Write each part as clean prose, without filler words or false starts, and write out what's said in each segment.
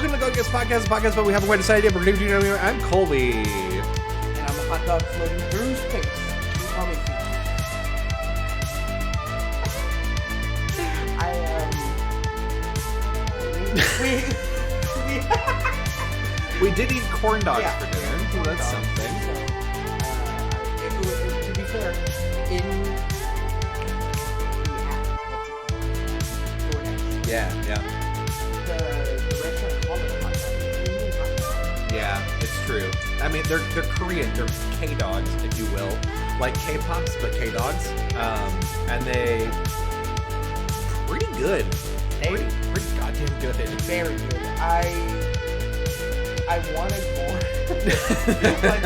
Welcome to Go Guess Podcast, but we haven't quite decided yet. We're going to do I'm Colby. And I'm a hot dog floating through space. You call me Pete. We did eat corn dogs for dinner, so corn that's dogs. something. So, to be fair, in the app, DoorDash, Yeah. the restaurant called it a hot dog. It's a hot dog. Yeah, it's true. I mean, they're Korean. They're K-dogs, if you will. Like K-pops, but K-dogs. And they... pretty good. Pretty goddamn good. Very good. I wanted more. Like,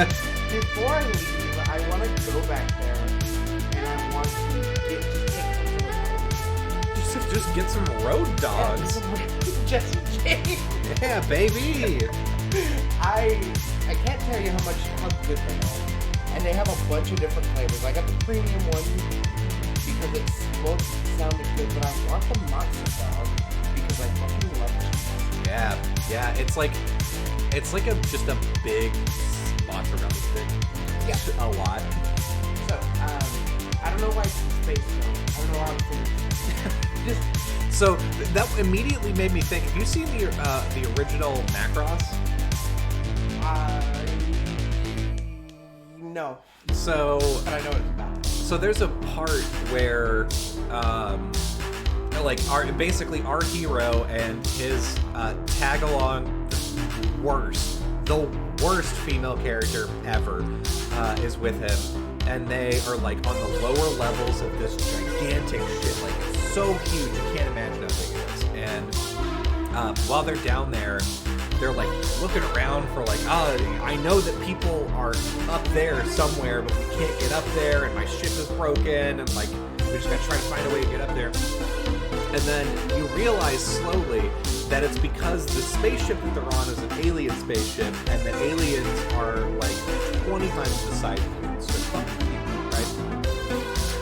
before I leave, I want to go back there and I want to take something. Just get some road dogs. Jesse James. Yeah, baby. I can't tell you how good they are. And they have a bunch of different flavors. I got the premium one because it both sounded good, but I want the matzo dog because I fucking love it. Yeah. It's like just a big mozzarella stick. Yeah. A lot. So, I don't know why it's in space though. I don't know how I'm thinking. So that immediately made me think. Have you seen the original Macross? No. So, But I know what it's about. so there's a part where, basically our hero and his tag-along the worst female character ever, is with him, and they are like on the lower levels of this gigantic ship, like so huge you can't imagine how big it is. And while they're down there, they're like looking around for like, I know that people are up there somewhere, but we can't get up there, and my ship is broken, and like we just gotta try to find a way to get up there. And then you realize slowly that it's because the spaceship that they're on is an alien spaceship, and that aliens are like 20 times the size of humans, so fucking people, right?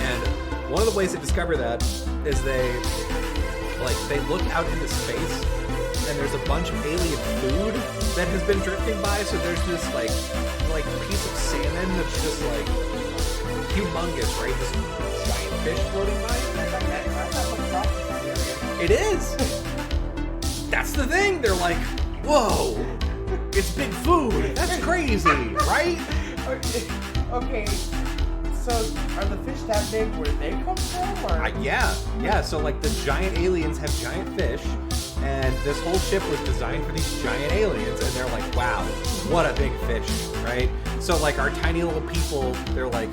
And one of the ways they discover that is they look out into space, and there's a bunch of alien food that has been drifting by. So there's this like piece of salmon that's just like humongous, right? This giant fish floating by. It is. That's the thing. They're like, whoa, it's big food. That's crazy, right? Okay. So, are the fish that big where they come from? Or? Yeah. So like the giant aliens have giant fish, and this whole ship was designed for these giant aliens, and they're like, wow, what a big fish, right? So like our tiny little people, they're like,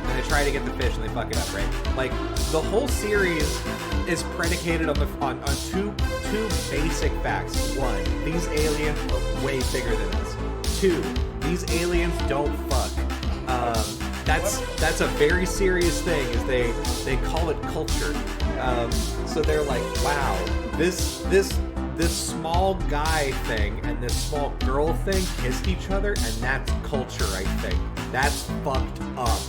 and they try to get the fish and they fuck it up, right? Like the whole series is predicated on two basic facts. One, these aliens are way bigger than us. Two, these aliens don't fuck. That's a very serious thing. Is they call it culture. So they're like, wow, this small guy thing and this small girl thing kissed each other, and that's culture, I think. That's fucked up.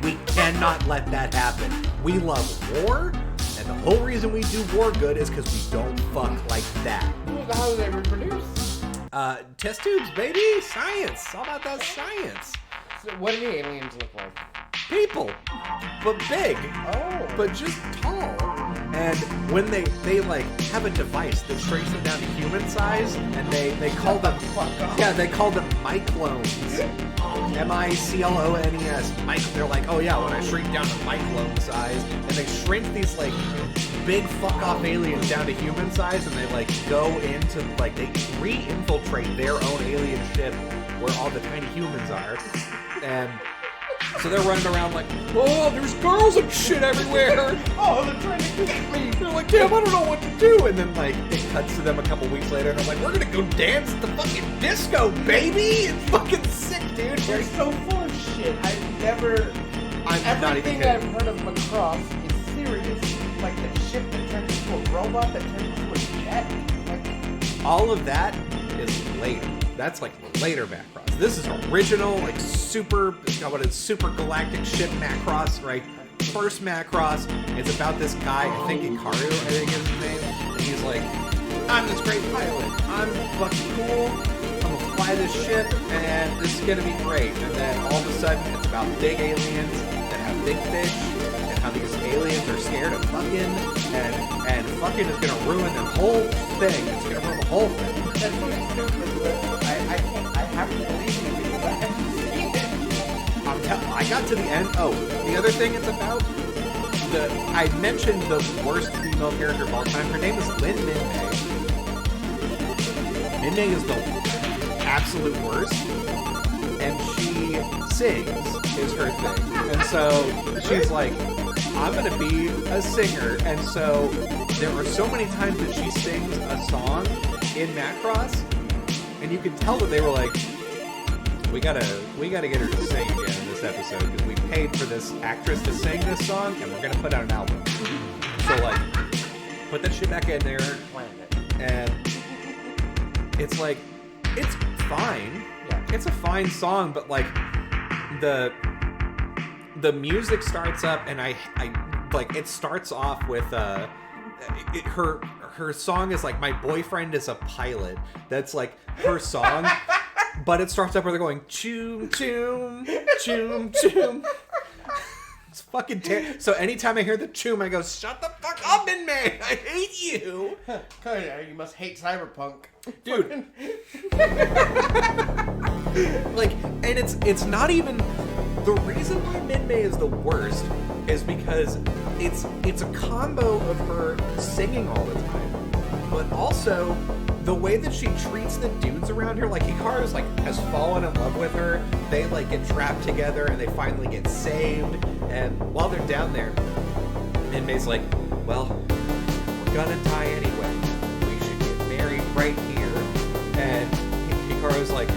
We cannot let that happen. We love war, and the whole reason we do war good is because we don't fuck like that. How do they reproduce? Test tubes, baby! Science! All about that science! So what do the aliens look like? People! But big! Oh. But just tall. And when they like have a device that shrinks them down to human size, and they call them they call them miclones. M-I-C-L-O-N-E-S. They're like, oh yeah, when I shrink down to miclone size, and they shrink these like big fuck off aliens down to human size, and they like go into like they re-infiltrate their own alien ship where all the tiny humans are, and so they're running around like, oh, there's girls and shit everywhere. Oh, they're trying to get me. They're like, damn, I don't know what to do. And then like it cuts to them a couple weeks later, and I'm like, we're gonna go dance at the fucking disco, baby. It's fucking sick, dude. They're so full of shit. I'm not even kidding. I've heard of Macross is serious. Like the ship that turns into a robot that turns into a jet. Like, all of that is later. That's like later Macross. This is original, like super galactic ship Macross, right? First Macross. It's about this guy, I think Ikaru, I think is his name. He's like, I'm this great pilot. I'm fucking cool. I'm gonna fly this ship, and this is gonna be great. And then all of a sudden, it's about big aliens that have big fish, and how these aliens are scared of fucking, and fucking is gonna ruin the whole thing. It's gonna ruin the whole thing. That's so stupid, but I can't. I have to believe you because I haven't seen it. I got to the end. Oh, the other thing it's about. I mentioned the worst female character of all time. Her name is Lin Min-mei. Min-mei is the absolute worst, and she sings is her thing. And so she's like, I'm gonna be a singer. And so there are so many times that she sings a song in Macross, and you can tell that they were like, we gotta get her to sing again in this episode because we paid for this actress to sing this song, and we're gonna put out an album. So like, put that shit back in there, and it's like, it's fine. Yeah. It's a fine song, but like, the music starts up, and I like, it starts off with her song is like, my boyfriend is a pilot. That's like her song. But it starts up where they're going, choom, choom, choom, choom. It's fucking terrible. So anytime I hear the choom, I go, shut the fuck up, Min-mei. I hate you. You must hate cyberpunk. Dude. Like, and it's not even... The reason why Min-mei is the worst is because it's a combo of her singing all the time, but also... the way that she treats the dudes around her, like Hikaru's like has fallen in love with her. They like get trapped together and they finally get saved. And while they're down there, Min-mei's like, well, we're gonna die anyway. We should get married right here. And Hikaru's like,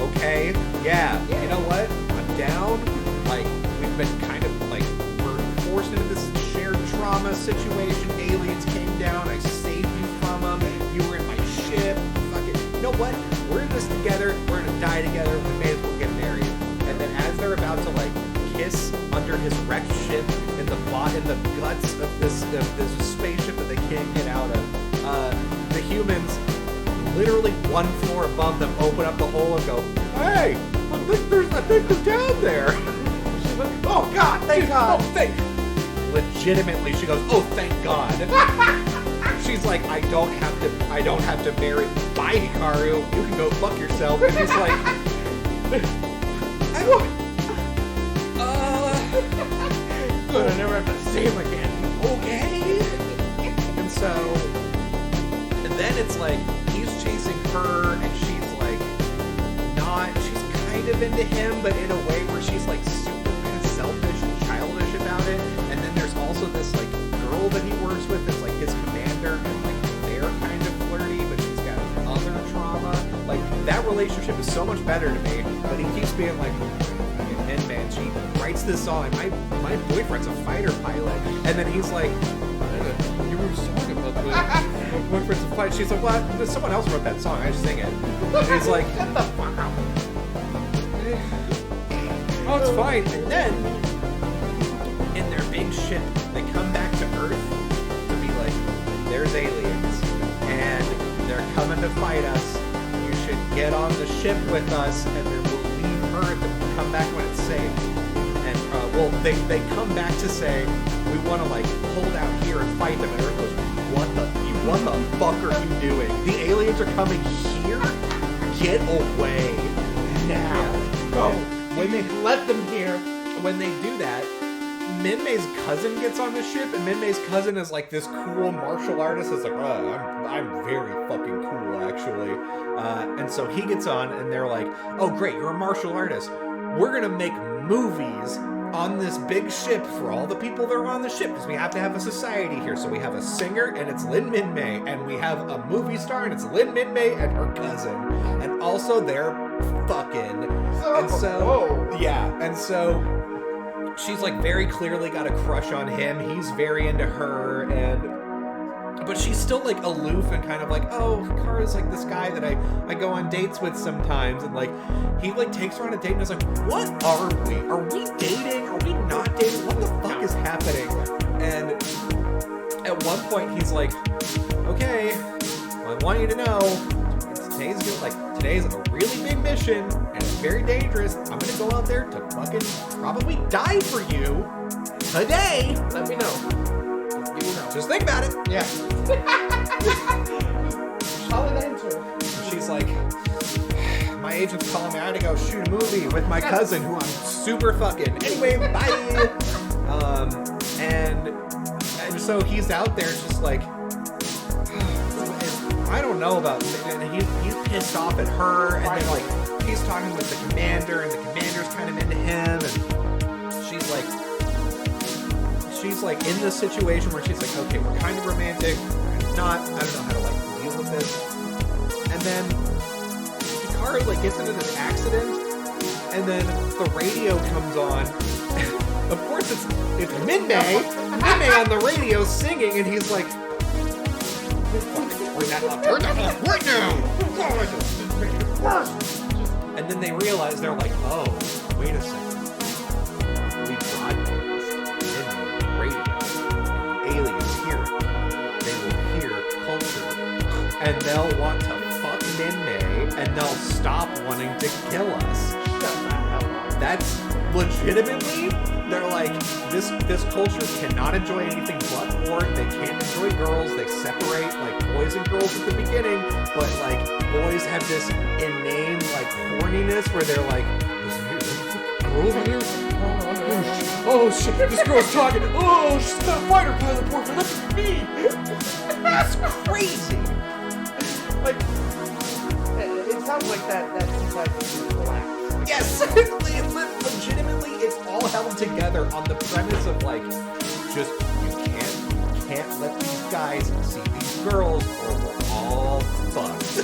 okay, yeah, you know what? I'm down. Like, we've been kind of like, we're forced into this shared trauma situation. Aliens came down. I saved you from them. You were in my ship. Fuck it. You know what? We're in this together. We're gonna die together. We may as well get married. And then as they're about to like kiss under his wrecked ship in the guts of this spaceship that they can't get out of, the humans, literally one floor above them, open up the hole and go, "Hey, I think they're down there." She's like, "Oh God, thank God!" Oh, legitimately, she goes, "Oh, thank God." She's like, I don't have to marry. Bye, Hikaru. You can go fuck yourself. And he's like, good, I never have to see him again. Okay. And then it's like, he's chasing her, and she's like, she's kind of into him, but in a way where she's like super kind of selfish and childish about it. And then there's also this like girl that he works with that's like his commander, and like they're kind of flirty, but she's got other trauma. Like, that relationship is so much better to me, but he keeps being like, man, she writes this song, my boyfriend's a fighter pilot, and then he's like, you wrote a song about my boyfriend's a pilot. She's like, what? Someone else wrote that song, I just sing it. And he's like, shut the fuck up. Oh, it's fine. And then, in their big ship, they come back to Earth to be like, there's aliens, and they're coming to fight us. You should get on the ship with us, and then we'll leave Earth and we'll come back when it's safe. And, they come back to say, we want to, like, hold out here and fight them, and Earth goes, what the fuck are you doing? The aliens are coming here? Get away. Now. Go. When they let them here. When they do that, Min-mei's cousin gets on the ship, and Min-mei's cousin is like this cool martial artist. It's like, I'm very fucking cool, actually. And so he gets on, and they're like, oh, great, you're a martial artist. We're gonna make movies on this big ship for all the people that are on the ship, because we have to have a society here. So we have a singer, and it's Lin Min-mei, and we have a movie star, and it's Lin Min-mei and her cousin. And also they're fucking. And so she's like very clearly got a crush on him. He's very into her, but she's still like aloof and kind of like, oh, Hikaru's like this guy that I go on dates with sometimes, and like he like takes her on a date and is like, what are we? Are we dating? Are we not dating? What the fuck is happening? And at one point he's like, okay, I want you to know today's a really big mission and it's very dangerous. I'm gonna go out there to fucking probably die for you today. Let me know. Just give me know. Just think about it. Yeah. Solid answer. She's like, my agent's calling me. I gotta go shoot a movie with my cousin who I'm super fucking. Anyway, bye. And so he's out there just like, I don't know about, and he's pissed off at her, and then like he's talking with the commander, and the commander's kind of into him, and she's like in this situation where she's like, okay, we're kind of romantic, we're not, I don't know how to like deal with this, and then Picard like gets into this accident, and then the radio comes on. Of course, it's Minmay on the radio singing, and he's like, turn that off right now! And then they realize, they're like, oh, wait a second. We broadcast in the radio. And the aliens hear it. They will hear culture. And they'll want to fuck Minmay, and they'll stop wanting to kill us. That's legitimately, they're like, this culture cannot enjoy anything but porn. They can't enjoy girls. They separate like boys and girls at the beginning, but like boys have this inane like horniness where they're like, girls in here? Oh shit, this girl's talking. Oh, she's got a fighter pilot porn. Look at me. That's crazy. Like, it sounds like that society is collapsed. Yes, legitimately, it's all held together on the premise of like, just you can't let these guys see these girls, or we're all fucked.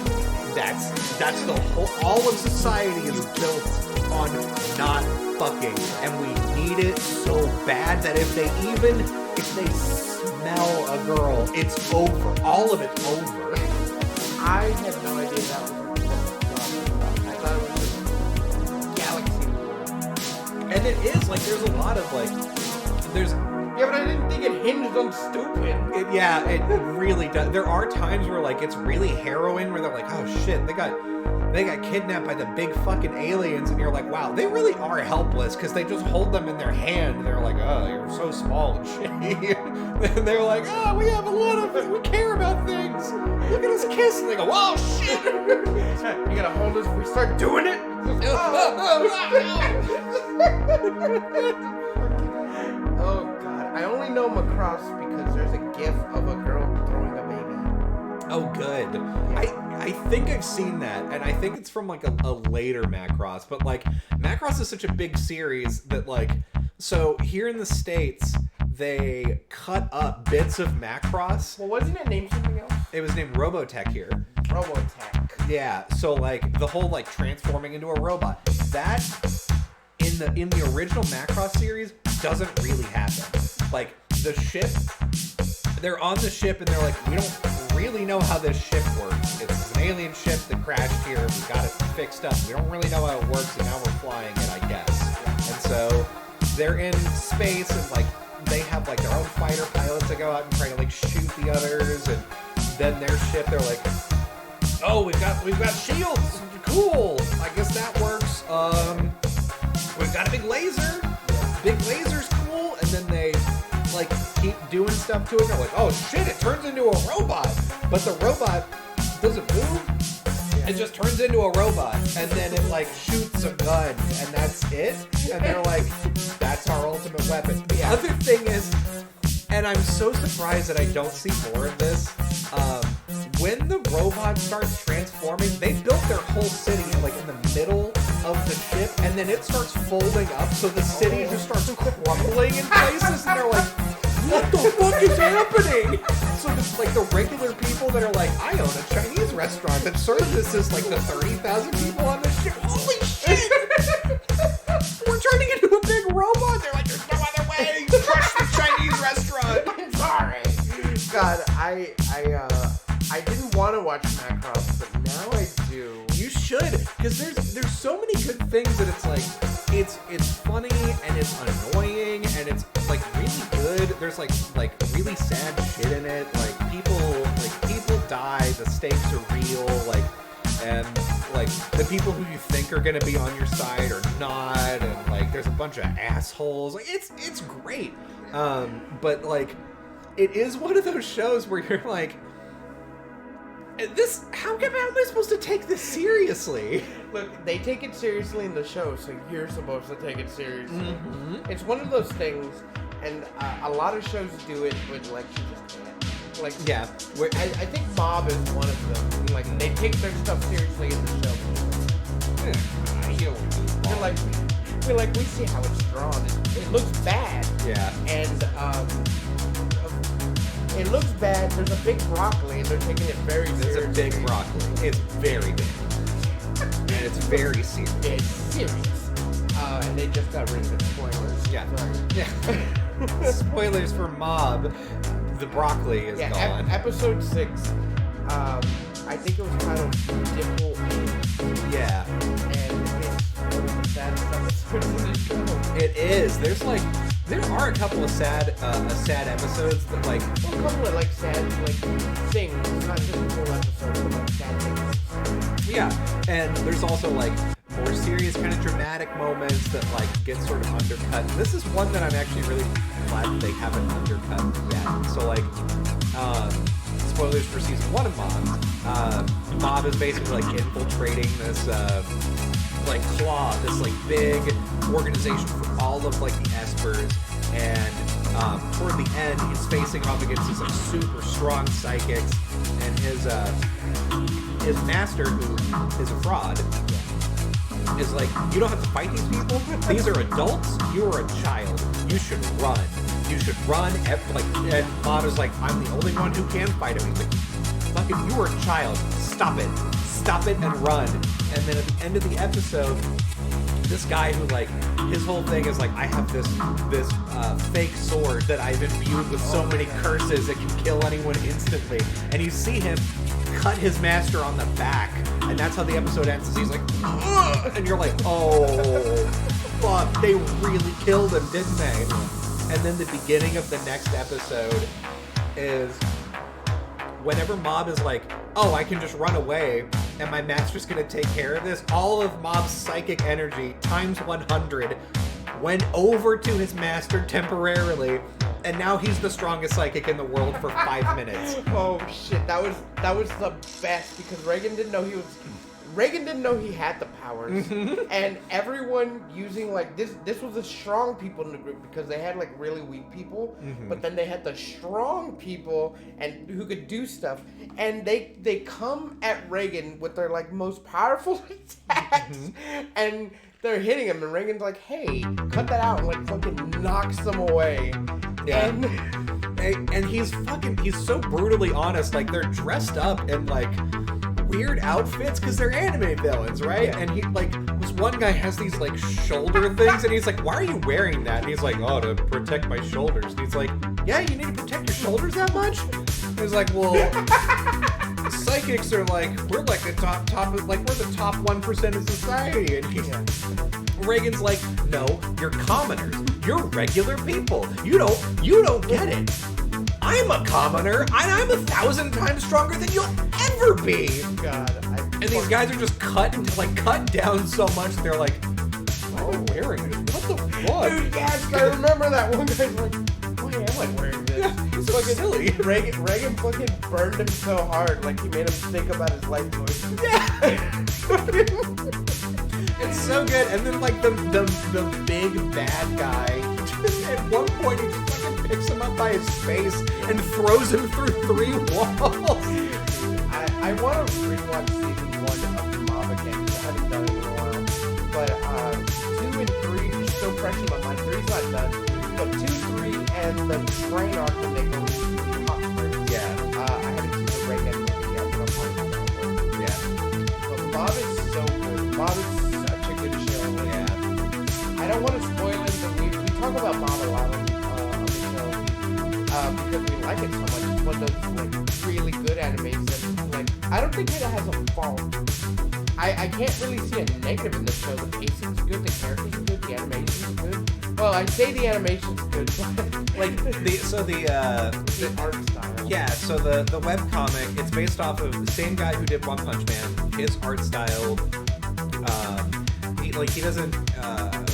That's the whole. All of society is built on not fucking, and we need it so bad that if they smell a girl, it's over. All of it's over. I had no idea that was what I thought it was just galaxy war. And it is, like, there's a lot of, like, there's... Yeah, but I didn't think it hinged on stupid. It really does. There are times where, like, it's really harrowing, where they're like, oh, shit, they got kidnapped by the big fucking aliens, and you're like, wow, they really are helpless, because they just hold them in their hand, and they're like, oh, you're so small and shitty. And they're like, oh, we have a lot of, we care about things. Look at us kiss. And they go, oh, shit. You gotta hold us if we start doing it. Oh, God. I only know Macross because there's a gif of a girl throwing a baby. Oh, good. I think I've seen that, and I think it's from, like, a later Macross. But, like, Macross is such a big series that, like, so here in the States, they cut up bits of Macross. Well, wasn't it named something else? It was named Robotech here. Robotech. Yeah, so, like, the whole, like, transforming into a robot. That, in the original Macross series, doesn't really happen. Like, the ship, they're on the ship, and they're like, we don't really know how this ship works. It's an alien ship that crashed here. We got it fixed up. We don't really know how it works, and now we're flying it, I guess. And so they're in space, and like they have like their own fighter pilots that go out and try to like shoot the others, and then their ship, they're like, oh, we've got shields. Cool. I guess that works. We've got a big laser. Big laser's cool, and then they like keep doing stuff to it. They're like, oh shit, it turns into a robot. But the robot doesn't move. It just turns into a robot, and then it like shoots a gun, and that's it. And they're like, that's our ultimate weapon. The other thing is, and I'm so surprised that I don't see more of this, when the robot starts transforming, they built their whole city like in the middle of the ship, and then it starts folding up, so the city just starts crumbling in places, and they're like, what the fuck is happening? So it's like the regular people that are like, I own a Chinese restaurant that serves this as like the 30,000 people on this ship. Holy shit! We're turning into a big robot. They're like, there's no other way. Crush the Chinese restaurant. I'm sorry. God, I didn't want to watch Macross, but now I do. You should, because there's so many good things that it's like, it's funny and it's annoying and it's like really good. There's like really really sad shit in it. Like people die, the stakes are real, like, and like the people who you think are gonna be on your side are not, and like there's a bunch of assholes. Like it's great. But like it is one of those shows where you're like, how am I supposed to take this seriously? Look, they take it seriously in the show, so you're supposed to take it seriously. Mm-hmm. It's one of those things, and a lot of shows do it, but like you just can't. Like, yeah, I think Mob is one of them. Like, they take their stuff seriously in the show. We're like, we see how it's drawn. It looks bad. Yeah. And it looks bad. There's a big broccoli, and they're taking it very seriously. There's a big broccoli. It's very big. And it's very serious. It's serious. And they just got rid of it. Spoilers. Yeah. Sorry. Yeah. Spoilers for Mob. The broccoli is gone. Episode 6. I think it was titled Dimple Inn. Yeah. And it's one of the saddest episodes of the show. It is. There are a couple of sad episodes that like. Well, a couple of like sad things, not just full episodes, but like sad things. Yeah, and there's also like more serious kind of dramatic moments that like get sort of undercut. And this is one that I'm actually really glad that they haven't undercut yet. So like, spoilers for season 1 of Mob. Mob is basically like infiltrating this like Claw, this like big organization for all of like the Espers, and toward the end he's facing off against these like super strong psychics, and his master, who is a fraud, is like, you don't have to fight these people. These are adults. You are a child. You should run. You should run. And Mob is like, I'm the only one who can fight him. He's like, fucking, you are a child. Stop it. Stop it and run. And then at the end of the episode, this guy who like, his whole thing is like, I have this fake sword that I've imbued with so many curses it can kill anyone instantly. And you see him cut his master on the back, and that's how the episode ends. Is he's like, ugh! And you're like, oh, fuck, they really killed him, didn't they? And then the beginning of the next episode is whenever Mob is like, oh, I can just run away and my master's gonna take care of this, all of Mob's psychic energy times 100 went over to his master temporarily, and now he's the strongest psychic in the world for 5 minutes. Oh shit, that was the best, because Reagan didn't know he had the powers. And everyone using like this was the strong people in the group, because they had like really weak people, but then they had the strong people and who could do stuff, and they come at Reagan with their like most powerful attacks, and they're hitting him, and Reagan's like, hey, cut that out, and like fucking knocks them away. Yeah. And he's so brutally honest. Like, they're dressed up in like weird outfits because they're anime villains, right? Yeah. And he like, this one guy has these like shoulder things, and he's like, why are you wearing that? And he's like, oh, to protect my shoulders. And he's like, yeah, you need to protect your shoulders that much? And he's like, well, psychics are like, we're like the top like we're the top 1% of society. And Reagan's like, no, you're commoners. You're regular people. You don't get it. I'm a commoner, and I'm 1,000 times stronger than you'll ever be. God, and these guys are just cut down so much. They're like, oh, wearing it. What the fuck? Dude, yes, I remember that one guy's like, why am I wearing this? Yeah, it's fucking silly. Reagan fucking burned him so hard, like he made him think about his life choices. Yeah. It's so good. And then like the big bad guy, at one point he just fucking picks him up by his face and throws him through 3 walls. I want to rewatch season 1 of the Mob again, because I haven't done it in a while. But 2 and 3 are so fresh in my mind. 3's not done. But 2, 3, and the train arc when they go to Oxford. Yeah. I haven't seen the Reagan movie yet, but I'm on it. Yeah. But Mob is so good. Mob is such a good show. Yeah. I don't want to spoil it, but we talk about Mob a lot on the show because we like it so much. It's one of those like really good animes that like I don't think it has a fault. I can't really see a negative in the show. The pacing's good, the characters are good, the animation's good. Well, I say the animation's good, but like the art style. Yeah, so the webcomic, it's based off of the same guy who did One Punch Man. His art style, he doesn't,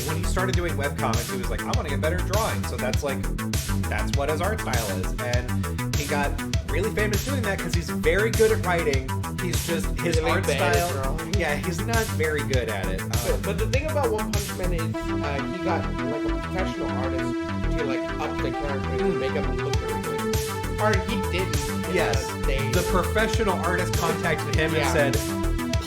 when he started doing webcomics, he was like, I want to get better at drawing. So that's what his art style is. And he got really famous doing that because he's very good at writing. He's just, his really art bad at style, drawing. yeah, he's not very good at it. But the thing about One Punch Man is he got like a professional artist to like up the character and make him look really good. Or he didn't. Yes, the professional artist contacted him and said,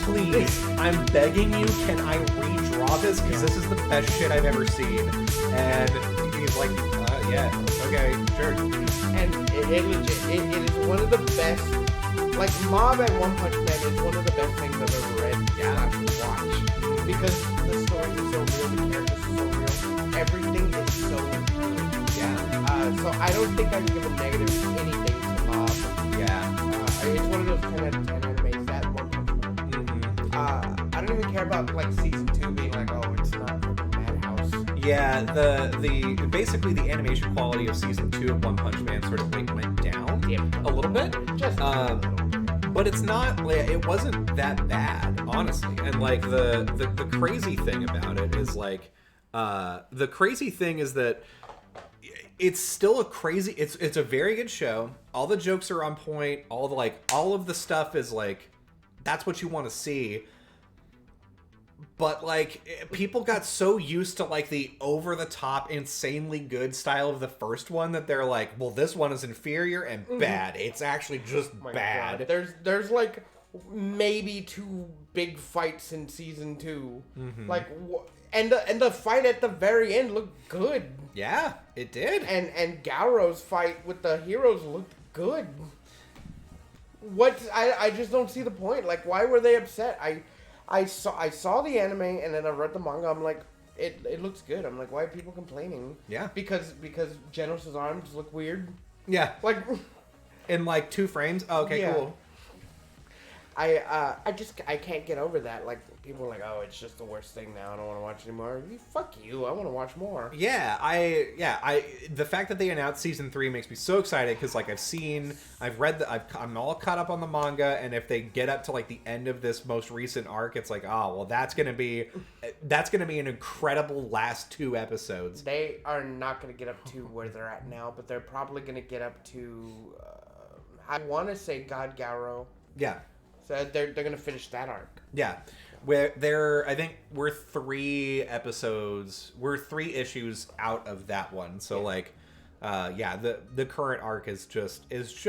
please, I'm begging you, can I redraw this? Because this is the best shit I've ever seen. And he's like, yeah, okay, sure. And it is one of the best, like Mob and One Punch Man is one of the best things I've ever read / watched. Because the story is so real, the characters are so real, everything is so real. Yeah. So I don't think I can give a negative anything to Mob. Yeah. It's one of those 10 out of 10 animes, that One Punch Man. I don't even care about like season 2 being like, oh, it's not fucking Madhouse. Yeah, the basically the animation quality of season 2 of One Punch Man sort of like went down a little bit. Just but it's not, like, it wasn't that bad, honestly. And like the crazy thing about it is like the crazy thing is that it's still a crazy, it's a very good show. All the jokes are on point, all of the stuff is like, that's what you want to see. But like, people got so used to like the over-the-top, insanely good style of the first one that they're like, well, this one is inferior and bad. It's actually just bad. God. There's like maybe 2 big fights in season 2. Like, and the fight at the very end looked good. Yeah, it did. And Gauro's fight with the heroes looked good. I just don't see the point. Like, why were they upset? I saw the anime and then I read the manga. I'm like, it looks good. I'm like, why are people complaining? Yeah. Because Genos' arms look weird. Yeah. Like in like 2 frames. Oh, okay, cool. I can't get over that. Like, people are like, oh, it's just the worst thing now. I don't want to watch anymore. Fuck you. I want to watch more. Yeah, the fact that they announced season 3 makes me so excited because like I've read I'm all caught up on the manga, and if they get up to like the end of this most recent arc, it's like, oh, well, that's gonna be an incredible last 2 episodes. They are not gonna get up to where they're at now, but they're probably gonna get up to I want to say God Gauro. Yeah. So they're gonna finish that arc. Yeah, I think we're 3 issues out of that one. So like, the current arc is just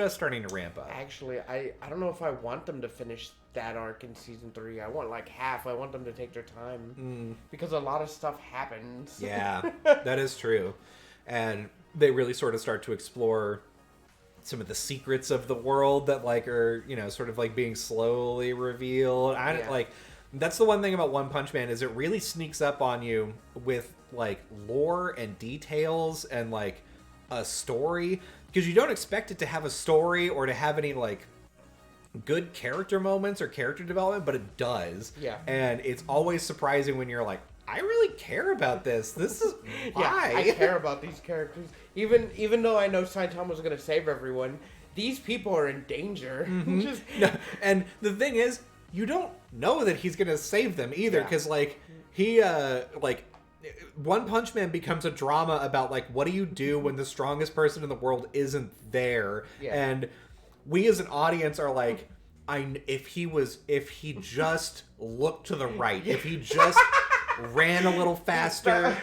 starting to ramp up. Actually, I don't know if I want them to finish that arc in season 3. I want like half. I want them to take their time because a lot of stuff happens. Yeah, that is true, and they really sort of start to explore some of the secrets of the world that like are, sort of like being slowly revealed. Like, that's the one thing about One Punch Man is it really sneaks up on you with like lore and details and like a story, because you don't expect it to have a story or to have any like good character moments or character development, but it does. Yeah. And it's always surprising when you're like, I really care about this. This is why. Yeah, I care about these characters. Even though I know Saitama's going to save everyone, these people are in danger. No, and the thing is, you don't know that he's going to save them either, because like he One Punch Man becomes a drama about like, what do you do when the strongest person in the world isn't there? Yeah. And we as an audience are like, if he just looked to the right, if he just ran a little faster.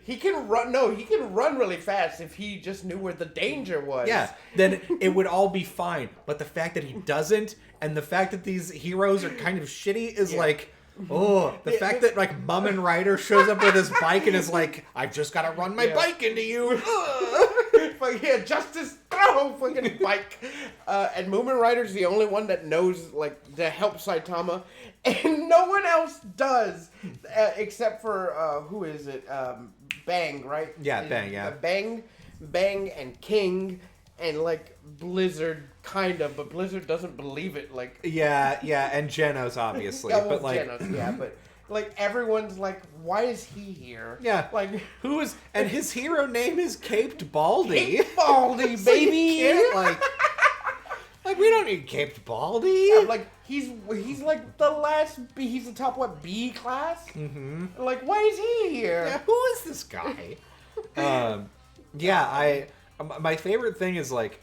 He can run. No, he can run really fast if he just knew where the danger was. Yeah, then it would all be fine. But the fact that he doesn't, and the fact that these heroes are kind of shitty is like, oh, the fact that like Mumen Rider shows up with his bike and is like, I've just got to run my bike into you. But Justice, throw fucking bike. And Mumen Rider's the only one that knows like to help Saitama, and no one else does, except for who is it? Bang, right? Yeah, Bang. Yeah, Bang, and King, and like Blizzard, kind of, but Blizzard doesn't believe it. Like yeah, and Genos obviously, yeah, well, but like Genos, yeah, but like everyone's like, why is he here? Yeah. Like, who is, and his hero name is Caped Baldy. Cape Baldy, So baby. you can't, like we don't need Caped Baldy. Yeah, like he's like the last he's the top B class. Mm-hmm. Like, why is he here? Yeah, who is this guy? My favorite thing is like,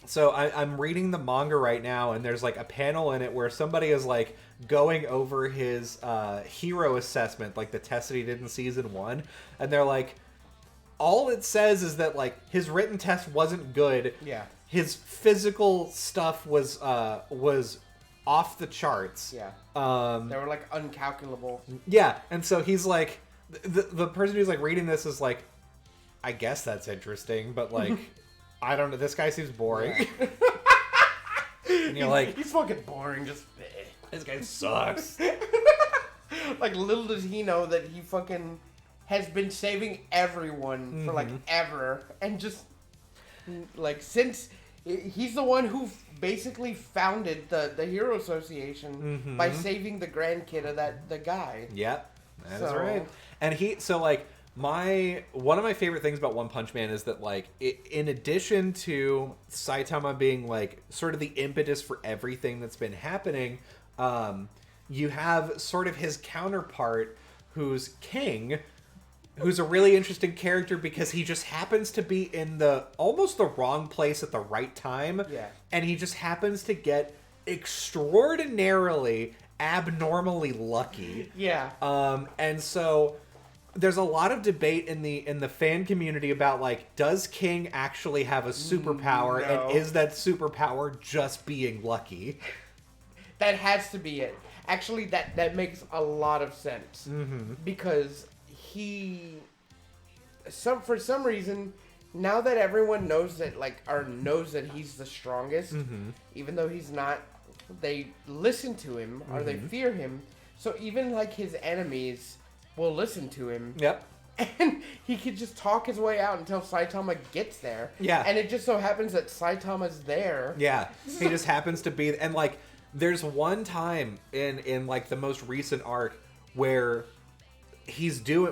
so I'm reading the manga right now, and there's like a panel in it where somebody is like going over his hero assessment, like the test that he did in season 1, and they're like, all it says is that like his written test wasn't good. Yeah. His physical stuff was off the charts. Yeah. They were like uncalculable. Yeah, and so he's like, the person who's like reading this is like, I guess that's interesting, but like, I don't know. This guy seems boring. Yeah. And you're like, he's fucking boring. Just this guy sucks. Like, little does he know that he fucking has been saving everyone for like ever, and just like since he's the one who basically founded the Hero Association by saving the grandkid of the guy. Yep, that's right. And one of my favorite things about One Punch Man is that, like, in addition to Saitama being, like, sort of the impetus for everything that's been happening, you have sort of his counterpart, who's King, who's a really interesting character because he just happens to be in almost the wrong place at the right time. Yeah. And he just happens to get extraordinarily, abnormally lucky. Yeah. And so there's a lot of debate in the fan community about, like, does King actually have a superpower, No. and is that superpower just being lucky? That has to be it. Actually, that makes a lot of sense. Because for some reason, now that everyone knows that, like, or knows that he's the strongest, even though he's not, they listen to him, or they fear him. So even, like, his enemies will listen to him. Yep. And he could just talk his way out until Saitama gets there. Yeah. And it just so happens that Saitama's there. Yeah. He just happens to be, and, like, there's one time in like the most recent arc where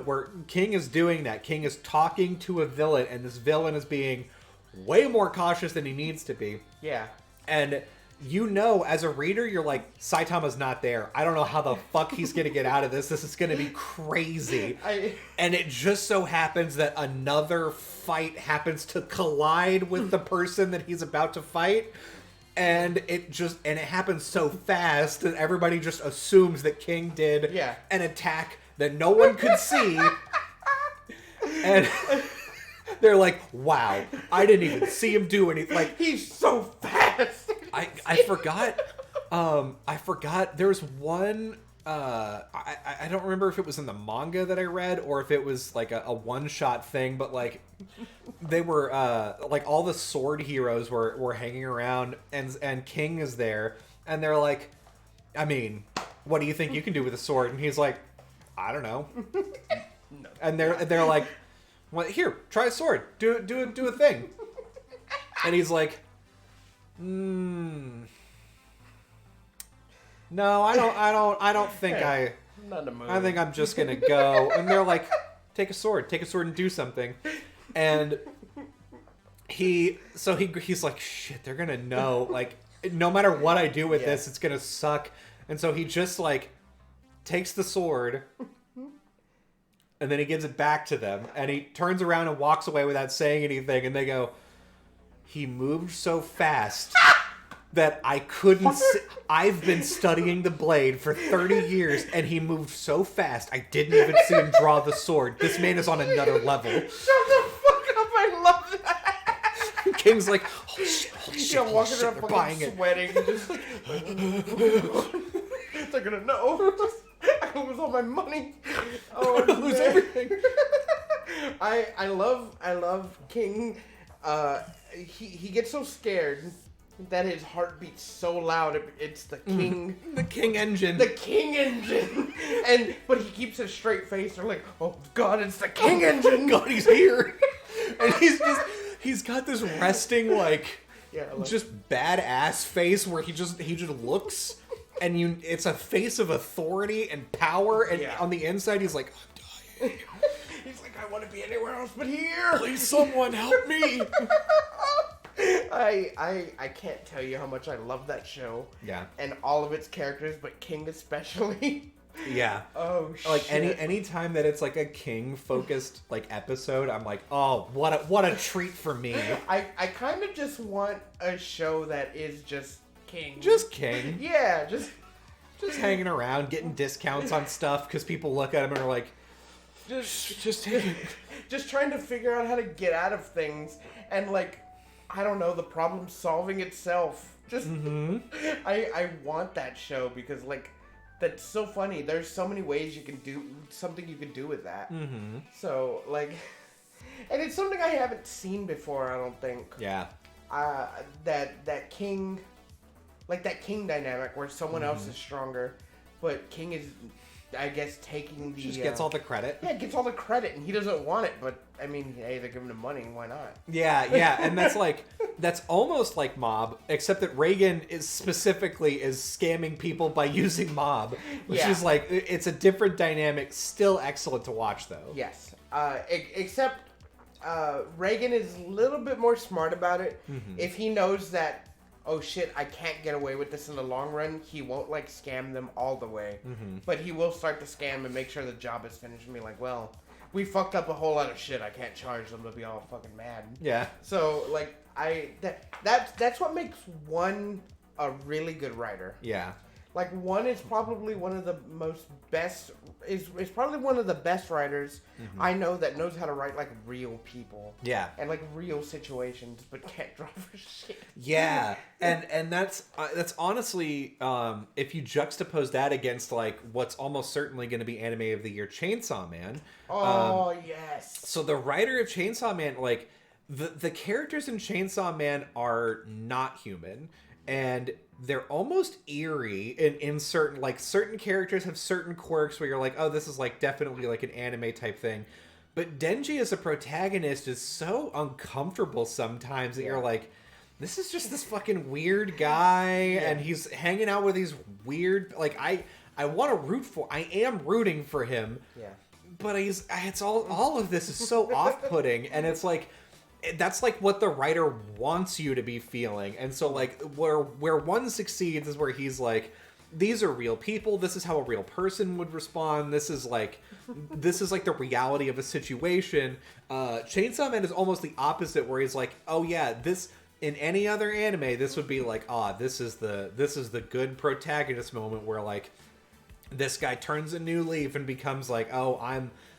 where King is doing that. King is talking to a villain, and this villain is being way more cautious than he needs to be. Yeah. And you know, as a reader, you're like, Saitama's not there. I don't know how the fuck he's gonna get out of this. This is gonna be crazy. And it just so happens that another fight happens to collide with the person that he's about to fight. And it happens so fast that everybody just assumes that King did an attack that no one could see. And they're like, wow, I didn't even see him do anything. Like, he's so fast. I forgot there was one, I don't remember if it was in the manga that I read or if it was like a one-shot thing, but like they were like all the sword heroes were hanging around, and King is there, and they're like, I mean, what do you think you can do with a sword? And he's like, I don't know. No. And they're like, well, here, try a sword, do a thing. And he's like, no, I don't think Not a I think I'm just gonna go. And they're like, take a sword and do something. And he's like, shit, they're gonna know, like, no matter what I do with this, it's gonna suck. And so he just, like, takes the sword, and then he gives it back to them, and he turns around and walks away without saying anything, and they go, he moved so fast that I couldn't I've been studying the blade for 30 years, and he moved so fast I didn't even see him draw the sword. This man is on another level. Shut the fuck up, I love that. King's like, holy shit, Walking around they're buying fucking it. sweating. Just like, they're gonna know. I lose all my money. Oh, I'm gonna lose everything. I love King. He gets so scared that his heart beats so loud. It's the King. The King engine. The King engine. But he keeps a straight face. They're like, oh God, it's the King engine. God, he's here. And he's got this resting, like, just badass face where he just looks. it's a face of authority and power, and on the inside he's like, I'm dying. He's like, I want to be anywhere else but here. Please, someone help me. I can't tell you how much I love that show. Yeah. And all of its characters, but King especially. Yeah. Oh shit. Like any time that it's like a King focused like episode, I'm like, oh, what a treat for me. I kind of just want a show that is just King. Just King. Yeah, just hanging around, getting discounts on stuff because people look at him and are like, just take it. Just trying to figure out how to get out of things, and like, I don't know, the problem solving itself. Just I want that show because like that's so funny. There's so many ways you can do something you can do with that. Mm-hmm. So like, and it's something I haven't seen before. I don't think. Yeah. That King, like that King dynamic where someone else is stronger, but King is, I guess, taking the... Just gets all the credit. Yeah, gets all the credit, and he doesn't want it, but, I mean, hey, they're giving him money, why not? Yeah, and that's almost like Mob, except that Reagan is scamming people by using Mob, which is like, it's a different dynamic, still excellent to watch, though. Yes, except Reagan is a little bit more smart about it. If he knows that, oh shit, I can't get away with this in the long run, he won't like scam them all the way. But he will start to scam and make sure the job is finished and be like, well, we fucked up a whole lot of shit, I can't charge them, to be all fucking mad. Yeah. So like that's what makes one a really good writer. Yeah. Like one is probably one of the is probably one of the best writers I know that knows how to write like real people. Yeah. And like real situations, but can't draw for shit. Yeah, and that's honestly, if you juxtapose that against like what's almost certainly going to be Anime of the Year, Chainsaw Man. Oh yes. So the writer of Chainsaw Man, like the characters in Chainsaw Man are not human. And they're almost eerie in certain characters have certain quirks where you're like, oh, this is like definitely like an anime type thing. But Denji as a protagonist is so uncomfortable sometimes that you're like, this is just this fucking weird guy and he's hanging out with these weird, like I want to I am rooting for him. Yeah. But it's all of this is so off-putting, and it's like, that's like what the writer wants you to be feeling. And so like where one succeeds is where he's like, these are real people, this is how a real person would respond, this is like the reality of a situation. Chainsaw Man is almost the opposite, where he's like, oh yeah, this in any other anime this would be like, this is the good protagonist moment where like this guy turns a new leaf and becomes like, oh,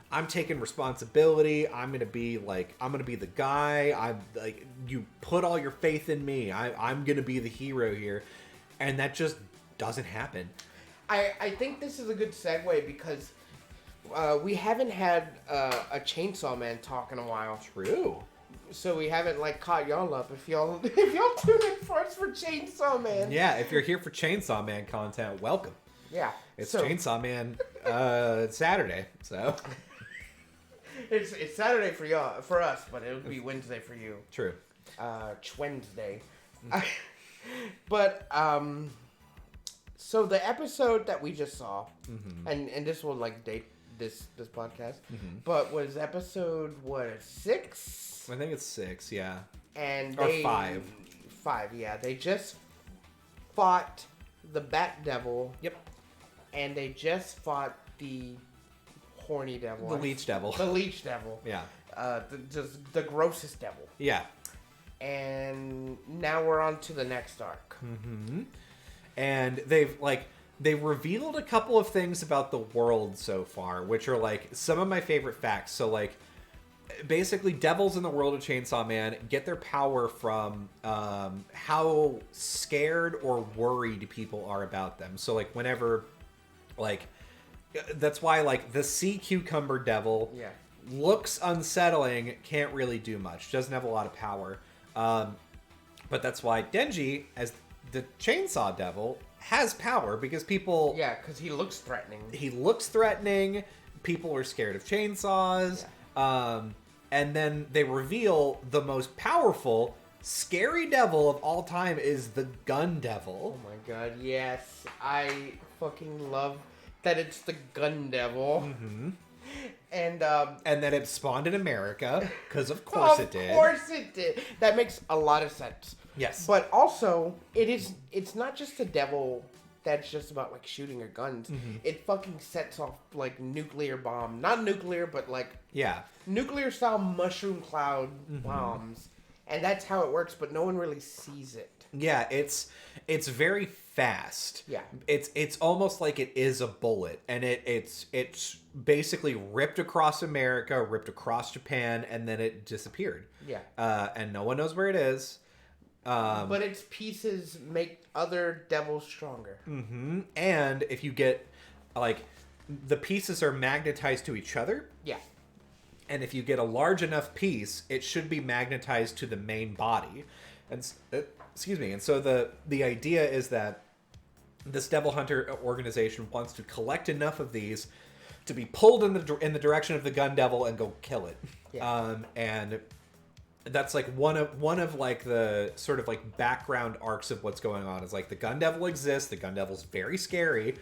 I'm taking responsibility. I'm gonna be the guy. I'm like, you put all your faith in me. I'm gonna be the hero here, and that just doesn't happen. I think this is a good segue because we haven't had a Chainsaw Man talk in a while. True. So we haven't like caught y'all up. If y'all tune in for us for Chainsaw Man. Yeah, if you're here for Chainsaw Man content, welcome. Yeah, it's Chainsaw Man Saturday, so. It's Saturday for y'all, for us, but it'll be Wednesday for you. True. Wednesday. But so the episode that we just saw, and this will like date this podcast, but was episode 6? I think it's 6, yeah. And or 5. 5, yeah. They just fought the Bat Devil. Yep. And they just fought the horny devil. The leech devil. The leech devil. Yeah. The grossest devil. Yeah. And now we're on to the next arc. Mm-hmm. And they've revealed a couple of things about the world so far, which are like some of my favorite facts. So like, basically devils in the world of Chainsaw Man get their power from how scared or worried people are about them. So like whenever, like, that's why like the sea cucumber devil looks unsettling, can't really do much, doesn't have a lot of power. But that's why Denji, as the chainsaw devil, has power, because people... Yeah, because he looks threatening. He looks threatening. People are scared of chainsaws. Yeah. And then they reveal the most powerful scary devil of all time is the gun Oh devil. my god, yes. I fucking love that it's the gun devil. Mm-hmm. And that it spawned in America, because of course it did. Of course it did. That makes a lot of sense. Yes. But also, it's not just the devil that's just about like shooting or guns. Mm-hmm. It fucking sets off like nuclear bomb. Not nuclear, but like Yeah. nuclear style mushroom cloud bombs. And that's how it works, but no one really sees it. Yeah, it's very fast. Yeah. It's almost like it is a bullet, and it's basically ripped across America, ripped across Japan, and then it disappeared. Yeah. And no one knows where it is. But its pieces make other devils stronger. Mm-hmm. And if you get, like, the pieces are magnetized to each other. Yeah. And if you get a large enough piece, it should be magnetized to the main body. And excuse me. And so the idea is that this Devil Hunter organization wants to collect enough of these to be pulled in the direction of the gun devil and go kill it. Yeah. And that's like one of like the sort of like background arcs of what's going on. Is like the gun devil exists. The gun devil's very scary.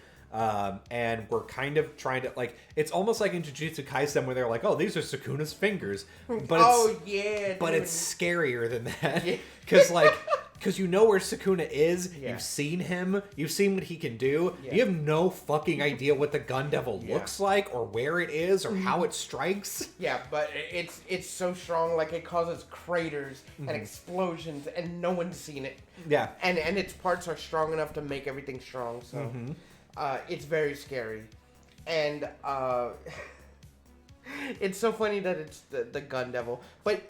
And we're kind of trying to, like, it's almost like in Jujutsu Kaisen where they're like, oh, these are Sukuna's fingers. But it's scarier than that. Because you know where Sukuna is, you've seen him, you've seen what he can do, you have no fucking idea what the gun devil looks like, or where it is, or how it strikes. Yeah, but it's so strong, like it causes craters and explosions, and no one's seen it. Yeah. And its parts are strong enough to make everything strong, so... it's very scary. And it's so funny that it's the gun devil. But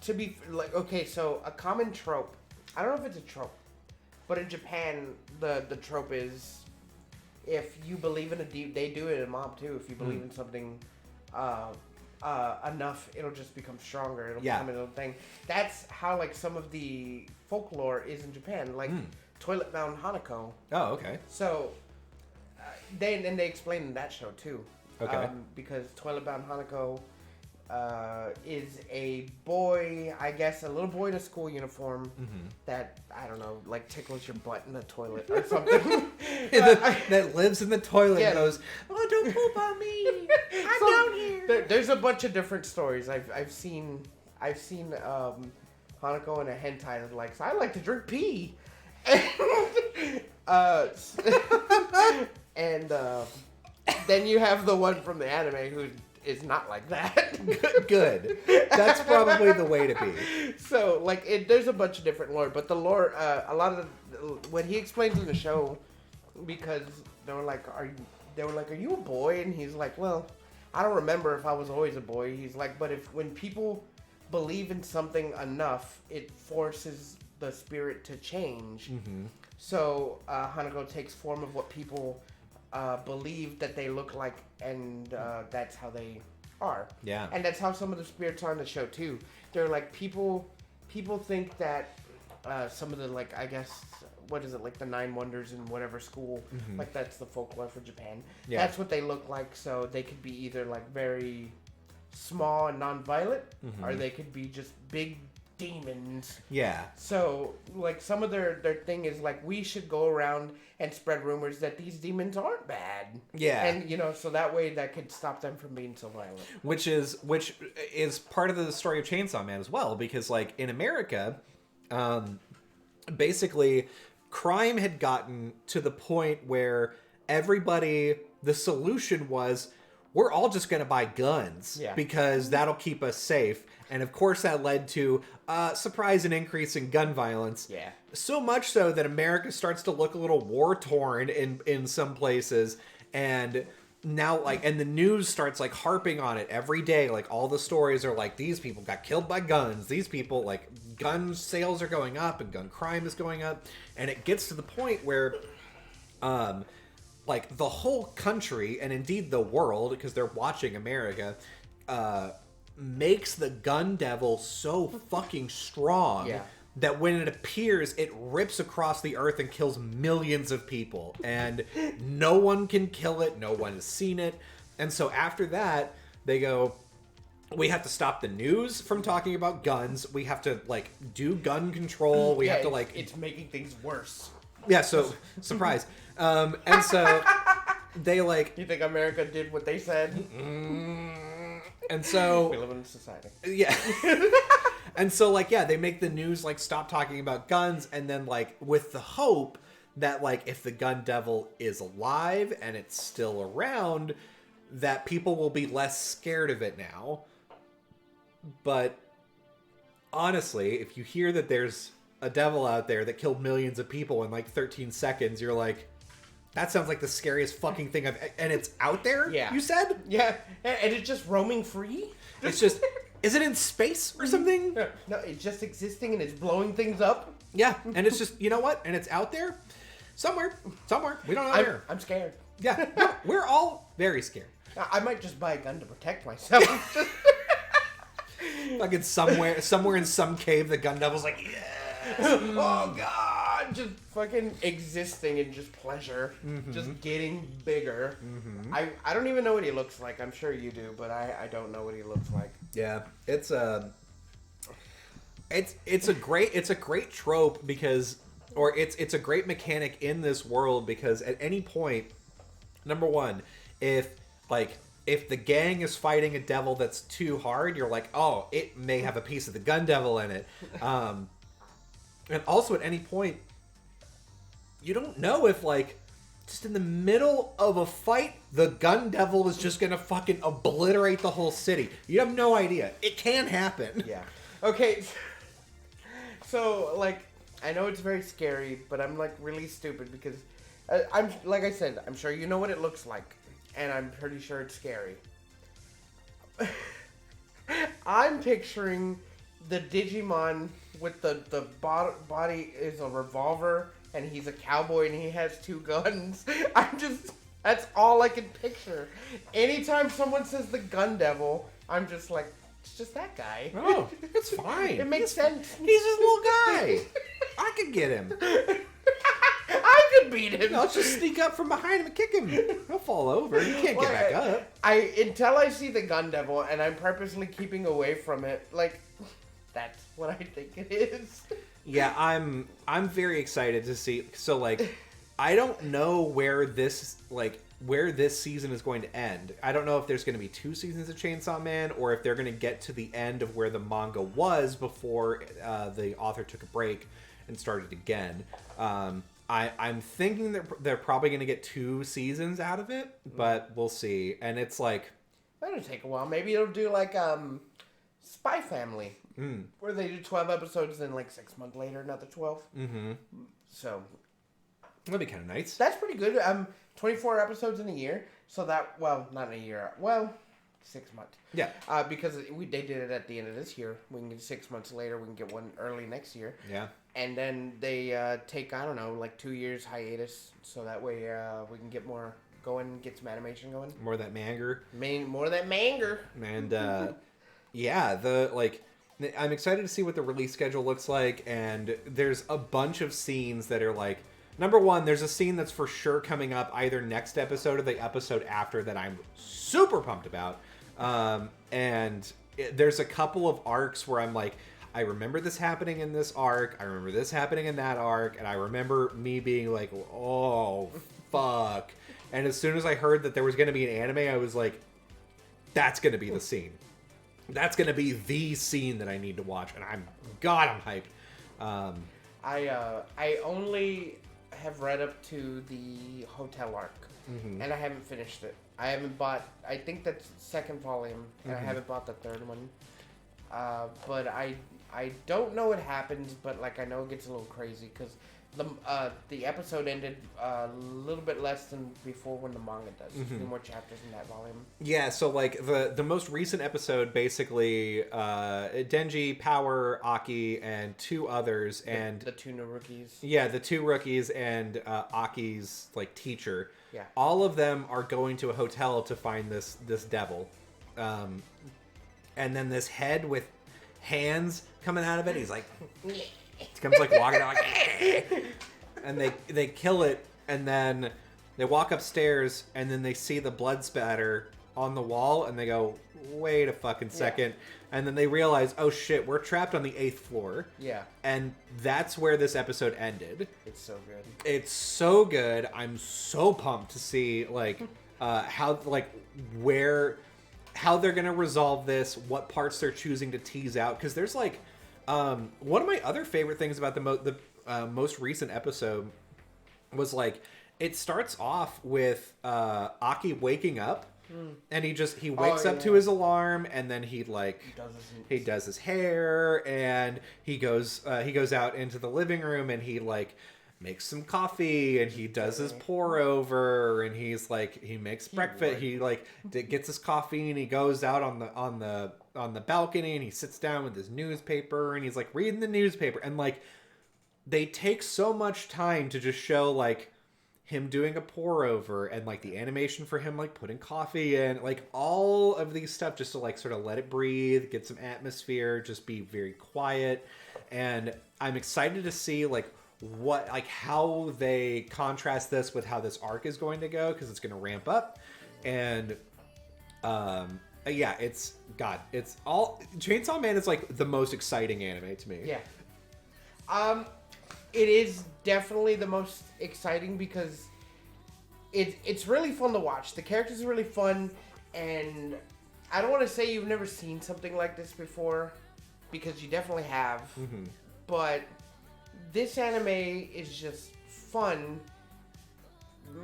to be like, okay, so a common trope, I don't know if it's a trope, but in Japan, the trope is if you believe in they do it in Mob too, if you believe in something enough, it'll just become stronger. It'll become another thing. That's how like some of the folklore is in Japan, like Toilet Bound Hanako. Oh, okay. So... They explain in that show too. Okay. Because Toilet Bound Hanako is a boy, I guess, a little boy in a school uniform that, I don't know, like tickles your butt in the toilet or something. that lives in the toilet and goes, oh, don't poop on me. I'm down here. There's a bunch of different stories. I've seen Hanako in a hentai that likes, I like to drink pee. And then you have the one from the anime who is not like that. Good. That's probably the way to be. So, like, there's a bunch of different lore, but the lore, a lot of what he explains in the show, because they were like, are you a boy? And he's like, well, I don't remember if I was always a boy. He's like, but when people believe in something enough, it forces the spirit to change. So Hanako takes form of what people believe that they look like, and that's how they are. Yeah. And that's how some of the spirits are in the show too. They're like people think that some of the, like, I guess, what is it, like the 9 wonders in whatever school, like that's the folklore for Japan. Yeah. That's what they look like, so they could be either like very small and non-violent, or they could be just big demons. Yeah. So, like, some of their thing is, like, we should go around and spread rumors that these demons aren't bad. Yeah. And, you know, so that way that could stop them from being so violent. Which is part of the story of Chainsaw Man as well, because, like, in America, basically, crime had gotten to the point where the solution was, we're all just going to buy guns because that'll keep us safe. And of course that led to surprise an increase in gun violence. Yeah. So much so that America starts to look a little war-torn in some places. And now, like, and the news starts, like, harping on it every day. Like, all the stories are like, these people got killed by guns. These people, like, gun sales are going up and gun crime is going up. And it gets to the point where... like, the whole country, and indeed the world, because they're watching America, makes the gun devil so fucking strong that when it appears, it rips across the earth and kills millions of people. And no one can kill it. No one has seen it. And so after that, they go, we have to stop the news from talking about guns. We have to, like, do gun control. We have to, like... It's making things worse. Yeah, so, surprise. And so, they, like... You think America did what they said? And so... We live in a society. Yeah. And so, like, yeah, they make the news, like, stop talking about guns, and then, like, with the hope that, like, if the gun devil is alive and it's still around, that people will be less scared of it now. But honestly, if you hear that there's a devil out there that killed millions of people in like 13 seconds, you're like, that sounds like the scariest fucking thing and it's out there? Yeah. You said? Yeah. And it's just roaming free? It's just, is it in space or something? No, it's just existing and it's blowing things up? Yeah. And it's just, you know what? And it's out there somewhere. We don't know where. I'm scared. Yeah. No, we're all very scared. I might just buy a gun to protect myself. Fucking somewhere in some cave, the gun devil's like, yes! Oh god! Just fucking existing in just pleasure. Just getting bigger. I don't even know what he looks like. I'm sure you do, but I don't know what he looks like. Yeah. It's a great trope because, or it's a great mechanic in this world because at any point, number one, if the gang is fighting a devil that's too hard, you're like, oh, it may have a piece of the gun devil in it. And also at any point, you don't know if, like, just in the middle of a fight, the gun devil is just gonna fucking obliterate the whole city. You have no idea. It can happen. Yeah. Okay. So, like, I know it's very scary, but I'm, like, really stupid because, I'm like I said, I'm sure you know what it looks like. And I'm pretty sure it's scary. I'm picturing the Digimon with the body is a revolver and he's a cowboy and he has two guns. That's all I can picture. Anytime someone says the gun devil, I'm just like, it's just that guy. Oh, it's fine. It makes sense. He's just a little guy. I could get him. I could beat him. I'll just sneak up from behind him and kick him. He'll fall over. He can't get back up. Until I see the gun devil, and I'm purposely keeping away from it. Like, that's what I think it is. Yeah, I'm very excited to see. So, like, I don't know where this season is going to end. I don't know if there's going to be 2 seasons of Chainsaw Man, or if they're going to get to the end of where the manga was before the author took a break and started again. I'm thinking that they're probably going to get 2 seasons out of it, but we'll see. And it's like... That'll take a while. Maybe it'll do like Spy Family, where they do 12 episodes and like 6 months later, another 12. Mm-hmm. So... That'd be kind of nice. That's pretty good. 24 episodes in a year. So that, well, not in a year. Well, 6 months. Yeah. Because they did it at the end of this year. We can get 6 months later. We can get one early next year. Yeah. And then they take, I don't know, like 2 years hiatus. So that way we can get more going, get some animation going. More of that manger. More of that manger. And, yeah, I'm excited to see what the release schedule looks like. And there's a bunch of scenes that are like, number one, there's a scene that's for sure coming up either next episode or the episode after that I'm super pumped about. There's a couple of arcs where I'm like, I remember this happening in this arc, I remember this happening in that arc, and I remember me being like, oh, fuck. And as soon as I heard that there was going to be an anime, I was like, that's going to be the scene. That's going to be the scene that I need to watch, and I'm hyped. I only have read up to the hotel arc, and I haven't finished it. I haven't bought, I think that's the second volume, and I haven't bought the third one. But I don't know what happens, but like I know it gets a little crazy because the episode ended a little bit less than before when the manga does. There's a few more chapters in that volume. Yeah, so like the most recent episode, basically, Denji, Power, Aki, and 2 others, and the 2 new rookies. Yeah, the 2 rookies and Aki's like teacher. Yeah, all of them are going to a hotel to find this devil, and then this head with hands coming out of it. He's like. It comes like walking out like, and they kill it, and then they walk upstairs, and then they see the blood spatter on the wall, and they go, wait a fucking second. And then they realize, oh shit, we're trapped on the 8th floor. Yeah. And that's where this episode ended. It's so good. It's so good. I'm so pumped to see, like, how they're gonna resolve this, what parts they're choosing to tease out. Because there's, like, one of my other favorite things about the most recent episode was, like, it starts off with Aki waking up. And he wakes up to his alarm, and then he does his hair, and he goes out into the living room, and he like makes some coffee, and he does his pour over, and he makes breakfast. He like gets his coffee, and he goes out on the balcony, and he sits down with his newspaper, and he's like reading the newspaper, and like they take so much time to just show like him doing a pour over, and like the animation for him like putting coffee in, like all of these stuff just to like sort of let it breathe, get some atmosphere, just be very quiet. And I'm excited to see like how they contrast this with how this arc is going to go, because it's going to ramp up. And yeah, it's all Chainsaw Man is like the most exciting anime to me. Yeah. It is definitely the most exciting because it's really fun to watch. The characters are really fun, and I don't want to say you've never seen something like this before, because you definitely have. Mm-hmm. But this anime is just fun,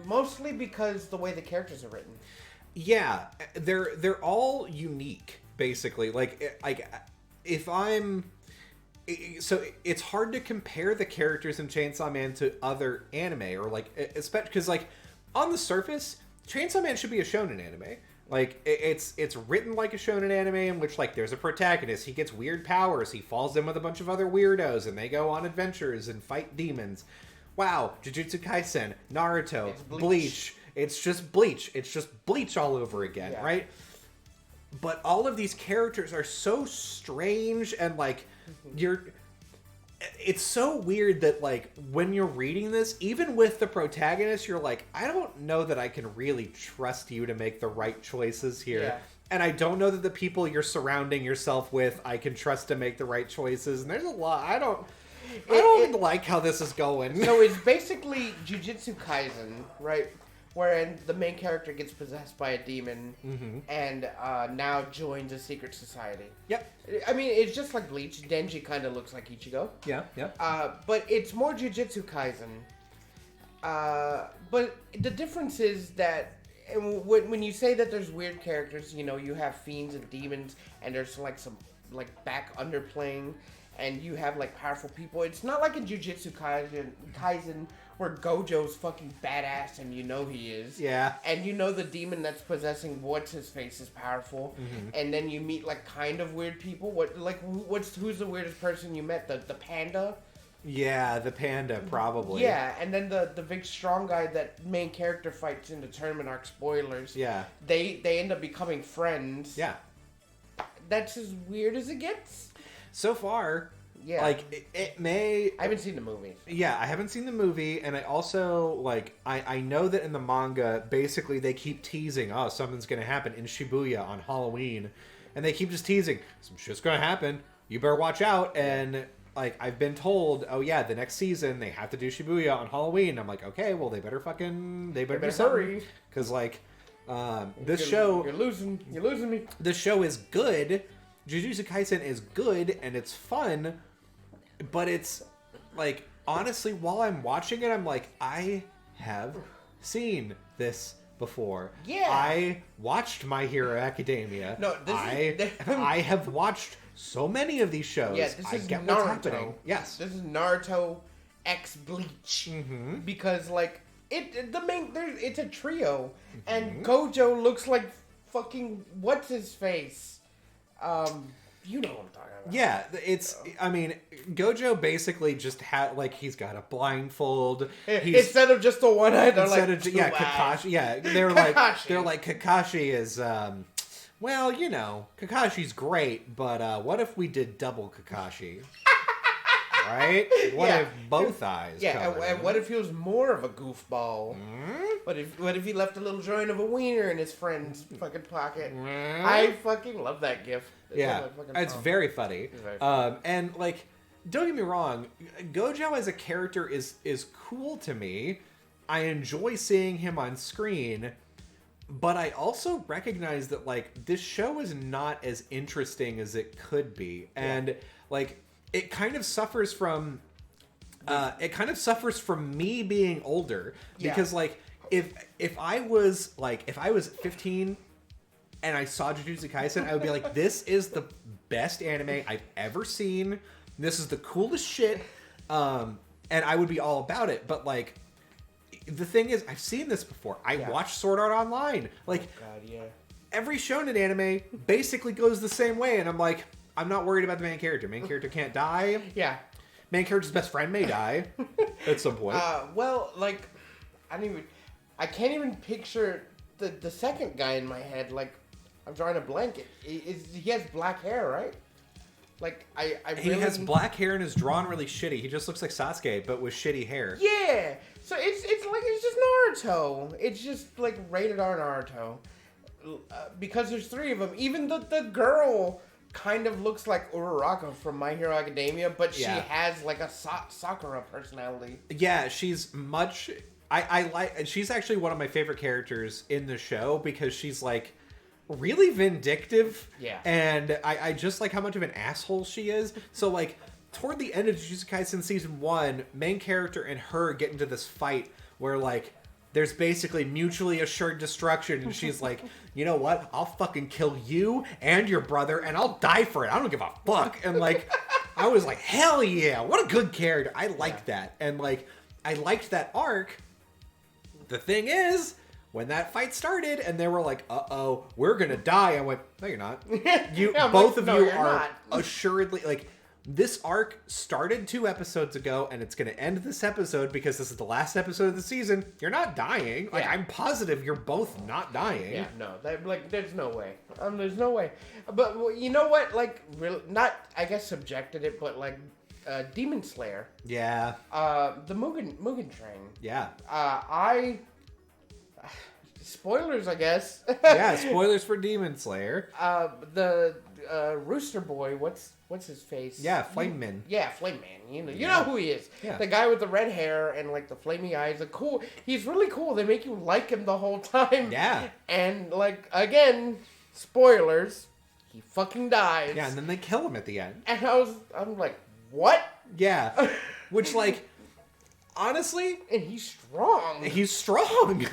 mostly because the way the characters are written. Yeah, they're all unique, basically. Like if I'm... So it's hard to compare the characters in Chainsaw Man to other anime, or like, especially because like on the surface, Chainsaw Man should be a shonen anime. Like it's written like a shonen anime in which like there's a protagonist, he gets weird powers, he falls in with a bunch of other weirdos, and they go on adventures and fight demons. Wow, Jujutsu Kaisen, Naruto, Bleach. It's just Bleach. It's just Bleach all over again, right? But all of these characters are so strange, and like it's so weird that like when you're reading this, even with the protagonist, you're like, I don't know that I can really trust you to make the right choices here. Yeah. And I don't know that the people you're surrounding yourself with, I can trust to make the right choices. And there's a lot. I don't like how this is going. So it's basically Jujutsu Kaisen, right? Wherein the main character gets possessed by a demon, and now joins a secret society. Yep. I mean, it's just like Bleach. Denji kind of looks like Ichigo. Yeah, yeah. But it's more Jujutsu Kaisen. But the difference is that when you say that there's weird characters, you know, you have fiends and demons, and there's like some like back underplaying, and you have like powerful people. It's not like in Jujutsu Kaisen where Gojo's fucking badass, and you know he is. Yeah. And you know the demon that's possessing what's-his-face is powerful. Mm-hmm. And then you meet, like, kind of weird people. Who's the weirdest person you met? The panda? Yeah, the panda, probably. Yeah, and then the big strong guy that main character fights in the tournament arc, spoilers. Yeah. They end up becoming friends. Yeah. That's as weird as it gets. So far... Yeah. Like, it may... I haven't seen the movie. Yeah, I haven't seen the movie, and I also, like, I know that in the manga, basically, they keep teasing, oh, something's gonna happen in Shibuya on Halloween, and they keep just teasing, some shit's gonna happen, you better watch out, and, like, I've been told, oh, yeah, the next season, they have to do Shibuya on Halloween. I'm like, okay, well, they better do something. Because, like, this show... You're losing me. This show is good. Jujutsu Kaisen is good, and it's fun, but it's, like, honestly, while I'm watching it, I'm like, I have seen this before. Yeah. I watched My Hero Academia. No, I have watched so many of these shows. Yeah, this is Naruto. What's happening. Yes. This is Naruto X Bleach. Mm-hmm. Because, like, it's a trio, and Gojo looks like fucking what's-his-face. You know what I'm talking about. Yeah, I mean, Gojo basically just had, like, he's got a blindfold. Instead of just a one eye, they're like, Kakashi. Yeah, they're like, Kakashi is, well, you know, Kakashi's great, but what if we did double Kakashi? Right? What if both eyes? Yeah, and what if he was more of a goofball? Mm-hmm. What if he left a little joint of a wiener in his friend's fucking pocket? I fucking love that gif. It's very funny. And like, don't get me wrong, Gojo as a character is cool to me. I enjoy seeing him on screen, but I also recognize that like this show is not as interesting as it could be, and like it kind of suffers from me being older because like if I was 15 and I saw Jujutsu Kaisen, I would be like, this is the best anime I've ever seen. This is the coolest shit. And I would be all about it. But like, the thing is, I've seen this before. I watched Sword Art Online. Like, every shonen anime basically goes the same way. And I'm like, I'm not worried about the main character. Main character can't die. Yeah. Main character's best friend may die at some point. Well, like, I can't even picture the second guy in my head. Like, I'm drawing a blank. He has black hair, right? Like, He has black hair and is drawn really shitty. He just looks like Sasuke, but with shitty hair. Yeah! So it's just Naruto. It's just, like, rated R Naruto. Because there's 3 of them. Even the girl kind of looks like Uraraka from My Hero Academia, but she has, like, a Sakura personality. Yeah, she's much... I like... She's actually one of my favorite characters in the show because she's, like... really vindictive. Yeah. And I just like how much of an asshole she is. So like toward the end of Jujutsu Kaisen season 1, main character and her get into this fight where like there's basically mutually assured destruction, and she's like, you know what? I'll fucking kill you and your brother and I'll die for it. I don't give a fuck. And like I was like, hell yeah, what a good character. I liked that. And like I liked that arc. The thing is, when that fight started and they were like, uh-oh, we're gonna die, I went, no, you're not. Both of you are assuredly, like, this arc started 2 episodes ago and it's gonna end this episode because this is the last episode of the season. You're not dying. Like, I'm positive you're both not dying. Yeah, no, there's no way. There's no way. But you know what? Like, really, not, I guess, subjected it, but like, Demon Slayer. Yeah. The Mugen Train. Yeah. Spoilers, I guess. Yeah, spoilers for Demon Slayer. The Rooster Boy, what's his face? Yeah, Flame Man. Yeah, Flame Man. You know who he is. Yeah. The guy with the red hair and like the flamey eyes. He's really cool. They make you like him the whole time. Yeah. And like, again, spoilers, he fucking dies. Yeah, and then they kill him at the end. And I'm like, what? Yeah. Which like, honestly, and he's strong.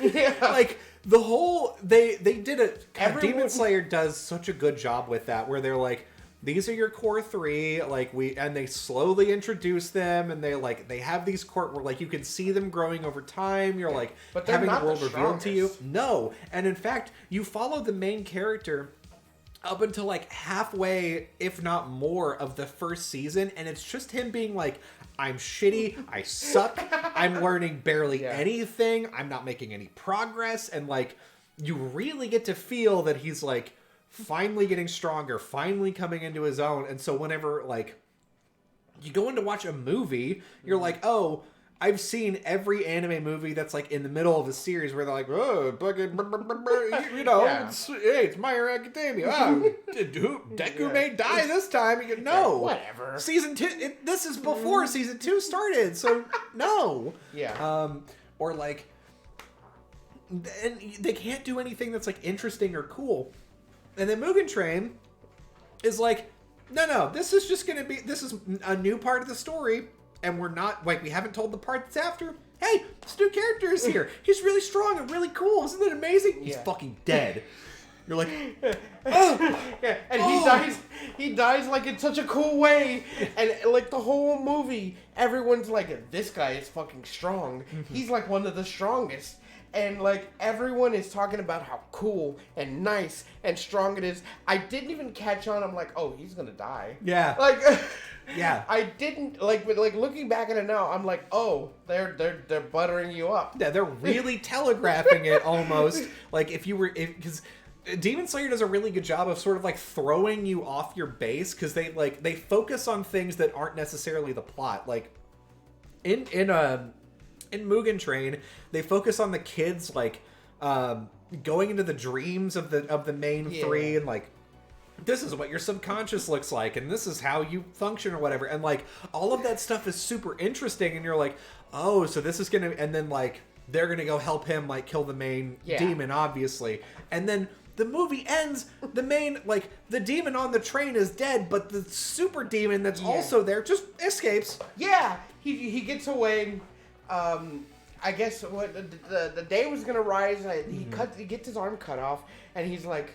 Yeah. Like the whole they did it. Demon Slayer does such a good job with that, where they're like, these are your core 3, like and they slowly introduce them, and they have these core where like you can see them growing over time. You're like, but having the world revealed to you. No, and in fact, you follow the main character up until like halfway, if not more, of the first season, and it's just him being like, I'm shitty, I suck, I'm learning barely anything, I'm not making any progress, and like, you really get to feel that he's like, finally getting stronger, finally coming into his own. And so whenever like, you go in to watch a movie, you're like, oh, I've seen every anime movie that's like in the middle of a series where they're like, oh, fucking, you know, it's My Hero Academia. Oh, Deku may die this time. You go, no, whatever. Season 2. This is before season 2 started, so no. Yeah. Or like, and they can't do anything that's like interesting or cool. And then Mugen Train is like, no, this is just gonna be. This is a new part of the story. And we're not, like, we haven't told the part that's after. Hey, this new character is here. He's really strong and really cool. Isn't that amazing? He's fucking dead. You're like, oh. Yeah, and he dies like in such a cool way. And like the whole movie, everyone's like, this guy is fucking strong. He's like one of the strongest. And like everyone is talking about how cool and nice and strong it is. I didn't even catch on. I'm like, oh, he's gonna die. Yeah. Like, yeah. I didn't like looking back at it now. I'm like, oh, they're buttering you up. Yeah, they're really telegraphing it almost. Like because Demon Slayer does a really good job of sort of like throwing you off your base, because they focus on things that aren't necessarily the plot. Like in In Mugen Train, they focus on the kids, like, going into the dreams of the main three, and like, this is what your subconscious looks like, and this is how you function or whatever, and like all of that stuff is super interesting, and you're like, oh, so this is gonna, and then like they're gonna go help him like kill the main demon, obviously, and then the movie ends, the main, like, the demon on the train is dead, but the super demon that's also there just escapes. Yeah, he gets away. I guess what the day was gonna rise. He gets his arm cut off, and he's like,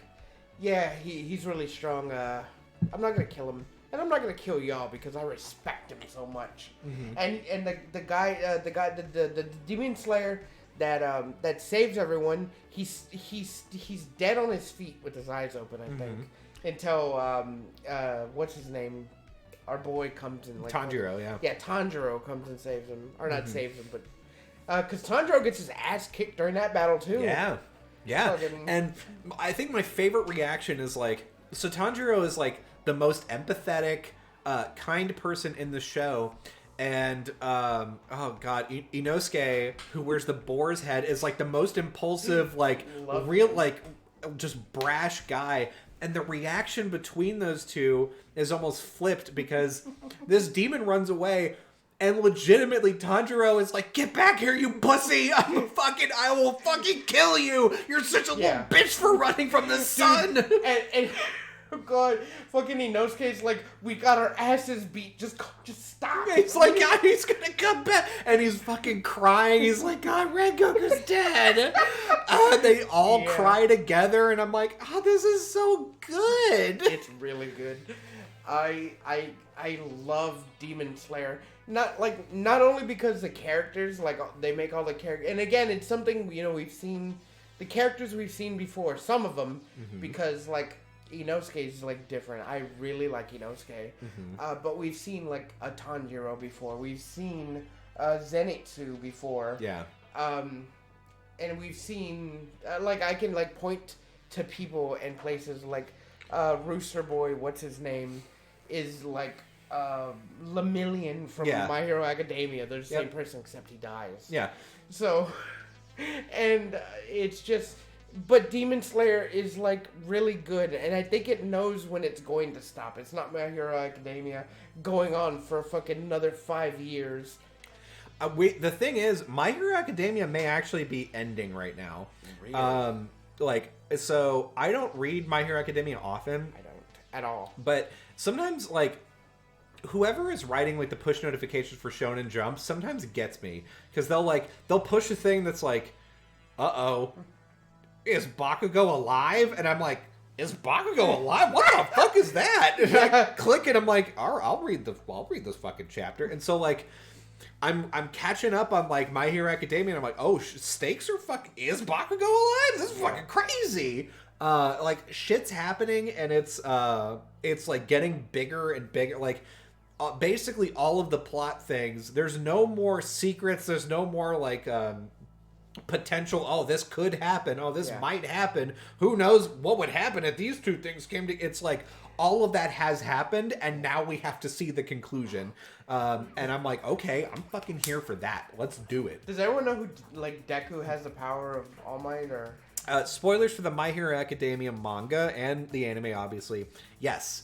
yeah, he's really strong. I'm not gonna kill him, and I'm not gonna kill y'all because I respect him so much. And the guy, the demon slayer that saves everyone, he's dead on his feet with his eyes open, I think, until what's his name, our boy comes in, like Tanjiro, Tanjiro comes and saves him, or not saves him, but because Tanjiro gets his ass kicked during that battle too. Yeah, and I think my favorite reaction is like, so Tanjiro is like the most empathetic, kind person in the show. And, oh god, Inosuke, who wears the boar's head, is like the most impulsive, like, real, like, just brash guy. And the reaction between those two is almost flipped because this demon runs away, and legitimately Tanjiro is like, get back here, you pussy! I will fucking kill you! You're such a little bitch for running from the sun! And oh god, fucking Inosuke's like, we got our asses beat, just stop. He's like, God, he's gonna come back, and he's fucking crying. He's like, God, Red Goku's dead. They all cry together, and I'm like, oh, this is so good. It's really good. I love Demon Slayer. Not only because the characters, like, they make all the characters, and again, it's something, we've seen, the characters we've seen before, some of them, because, like, Inosuke is like different. I really like Inosuke, but we've seen like a Tanjiro before. We've seen Zenitsu before. And we've seen like, I can like point to people and places like Rooster Boy. What's his name? Is like Lemillion from My Hero Academia. They're the same person except he dies. So, and it's just. But Demon Slayer is, like, really good, and I think it knows when it's going to stop. It's not My Hero Academia going on for fucking another 5 years. The thing is, My Hero Academia may actually be ending right now. Really? So I don't read My Hero Academia often. I don't at all. But sometimes, like, whoever is writing, like, the push notifications for Shonen Jump sometimes gets me. Because they'll push a thing that's like, uh-oh. Is Bakugo alive? And I'm like, is Bakugo alive? What the fuck is that? And I click and I'm like, I'll read this fucking chapter. And so like, I'm catching up on like My Hero Academia, and I'm like, oh, stakes are is Bakugo alive? This is fucking crazy. Like shit's happening, and it's like getting bigger and bigger. Like basically all of the plot things. There's no more secrets. There's no more like potential, oh, this could happen, oh, this might happen, who knows what would happen if these two things came to, it's like all of that has happened, and now we have to see the conclusion, and I'm like, okay, I'm fucking here for that, let's do it. Does everyone know who, like, Deku has the power of All Might, or? Spoilers for the My Hero Academia manga and the anime, obviously. Yes.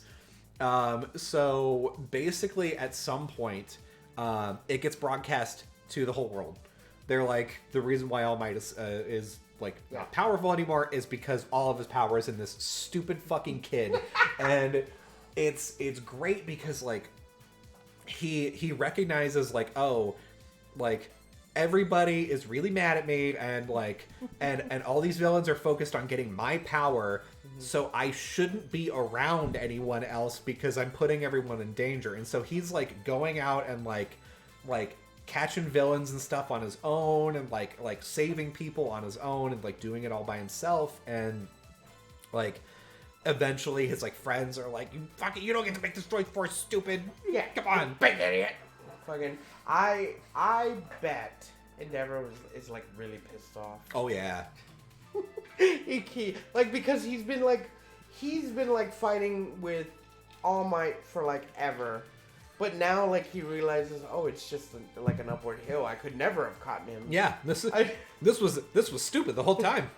So basically at some point it gets broadcast to the whole world. They're like, the reason why All Might is like not powerful anymore is because all of his power is in this stupid fucking kid. And it's great because like he recognizes like, oh, like everybody is really mad at me, and like and all these villains are focused on getting my power, so I shouldn't be around anyone else because I'm putting everyone in danger. And so he's like going out and like catching villains and stuff on his own, and like saving people on his own, and like doing it all by himself. And like eventually his like friends are like, you don't get to make this choice for stupid. Yeah, come on, big idiot. Fucking I bet Endeavor is like really pissed off. Oh yeah. he like, because he's been like fighting with All Might for like ever. But now, like, he realizes, oh, it's just like an upward hill. I could never have caught him. Yeah, this was stupid the whole time.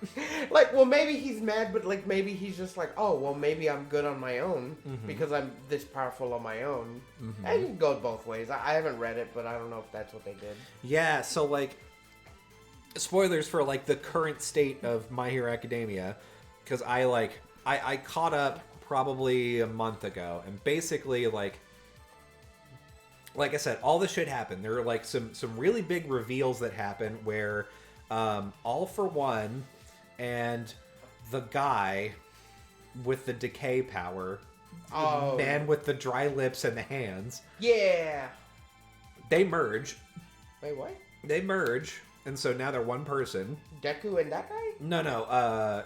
Like, well, maybe he's mad, but like maybe he's just like, oh, well, maybe I'm good on my own because I'm this powerful on my own. And it can go both ways. I haven't read it, but I don't know if that's what they did. Yeah, so like, spoilers for like the current state of My Hero Academia, because I caught up probably a month ago, and basically like I said, all this shit happened. There are like some really big reveals that happen where All for One and the guy with the decay power, the man with the dry lips and the hands, they merge. Wait, what? They merge, and so now they're one person. Deku and that guy? No,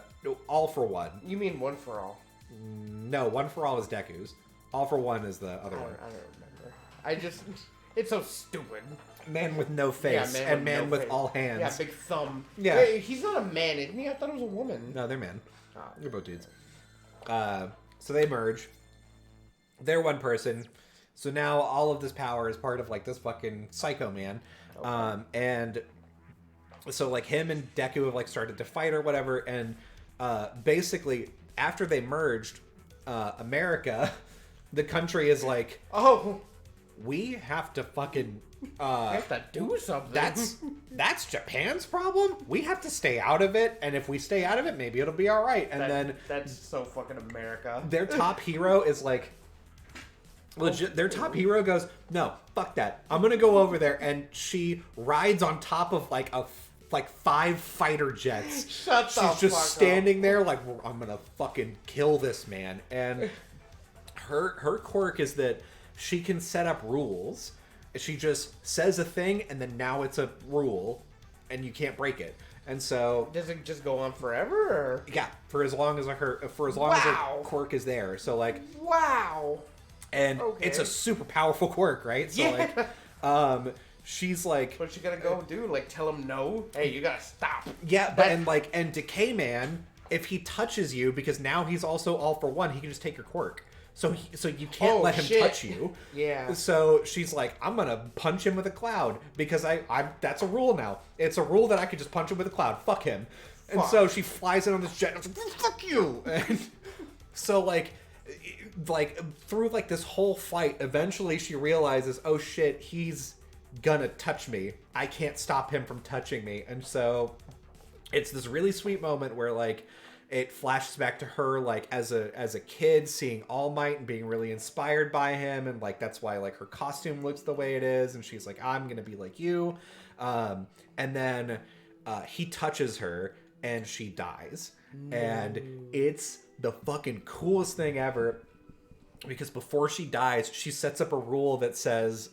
All for One. You mean One for All? No, One for All is Deku's. All for One is the other one. I don't remember. I just... It's so stupid. Man with no face, and man with all hands. Yeah, big thumb. Yeah. Wait, he's not a man, isn't he? I thought it was a woman. No, they're men. Oh. They're both dudes. So they merge. They're one person. So now all of this power is part of like this fucking psycho man. Okay. And so like him and Deku have like started to fight or whatever. And basically after they merged, America, the country is like, oh, we have to fucking we have to do something. That's Japan's problem. We have to stay out of it, and if we stay out of it, maybe it'll be all right. And that's so fucking America. Their top hero is like legit. Their top hero goes, no, fuck that. I'm gonna go over there, and she rides on top of like 5 fighter jets. She's just standing there like, I'm gonna fucking kill this man. And her quirk is that she can set up rules. She just says a thing, and then now it's a rule, and you can't break it. And so does it just go on forever? Or? Yeah, for as long as her quirk is there. So like, wow. And it's a super powerful quirk, right? So like, she's like, what's she gonna go do? Like tell him no? Hey, you gotta stop. Yeah, but and Decay Man, if he touches you, because now he's also All for One, he can just take your quirk. So you can't let him touch you. Yeah. So she's like, I'm gonna punch him with a cloud because I that's a rule now. It's a rule that I could just punch him with a cloud. Fuck him. And so she flies in on this jet and I was like, fuck you. And so like through like this whole fight, eventually she realizes, oh shit, he's gonna touch me. I can't stop him from touching me. And so it's this really sweet moment where like it flashes back to her like as a kid seeing All Might and being really inspired by him, and like that's why like her costume looks the way it is, and she's like, I'm gonna be like you. And then he touches her and she dies. No. And it's the fucking coolest thing ever, because before she dies, she sets up a rule that says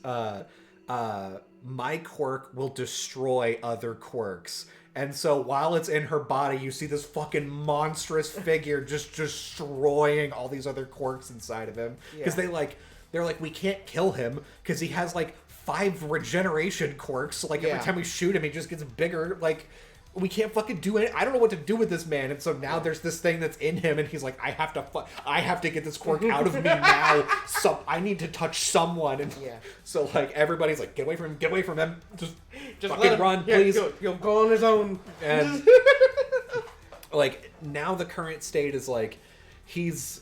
my quirk will destroy other quirks. And so while it's in her body, you see this fucking monstrous figure just destroying all these other quirks inside of him. Because they're like, we can't kill him because he has like 5 regeneration quirks. So like every time we shoot him, he just gets bigger. Like, we can't fucking do it. I don't know what to do with this man. And so now there's this thing that's in him, and he's like, I have to get this quirk out of me now. So I need to touch someone. And so like everybody's like, get away from him. Just fucking run, please. He'll go on his own. And like now the current state is like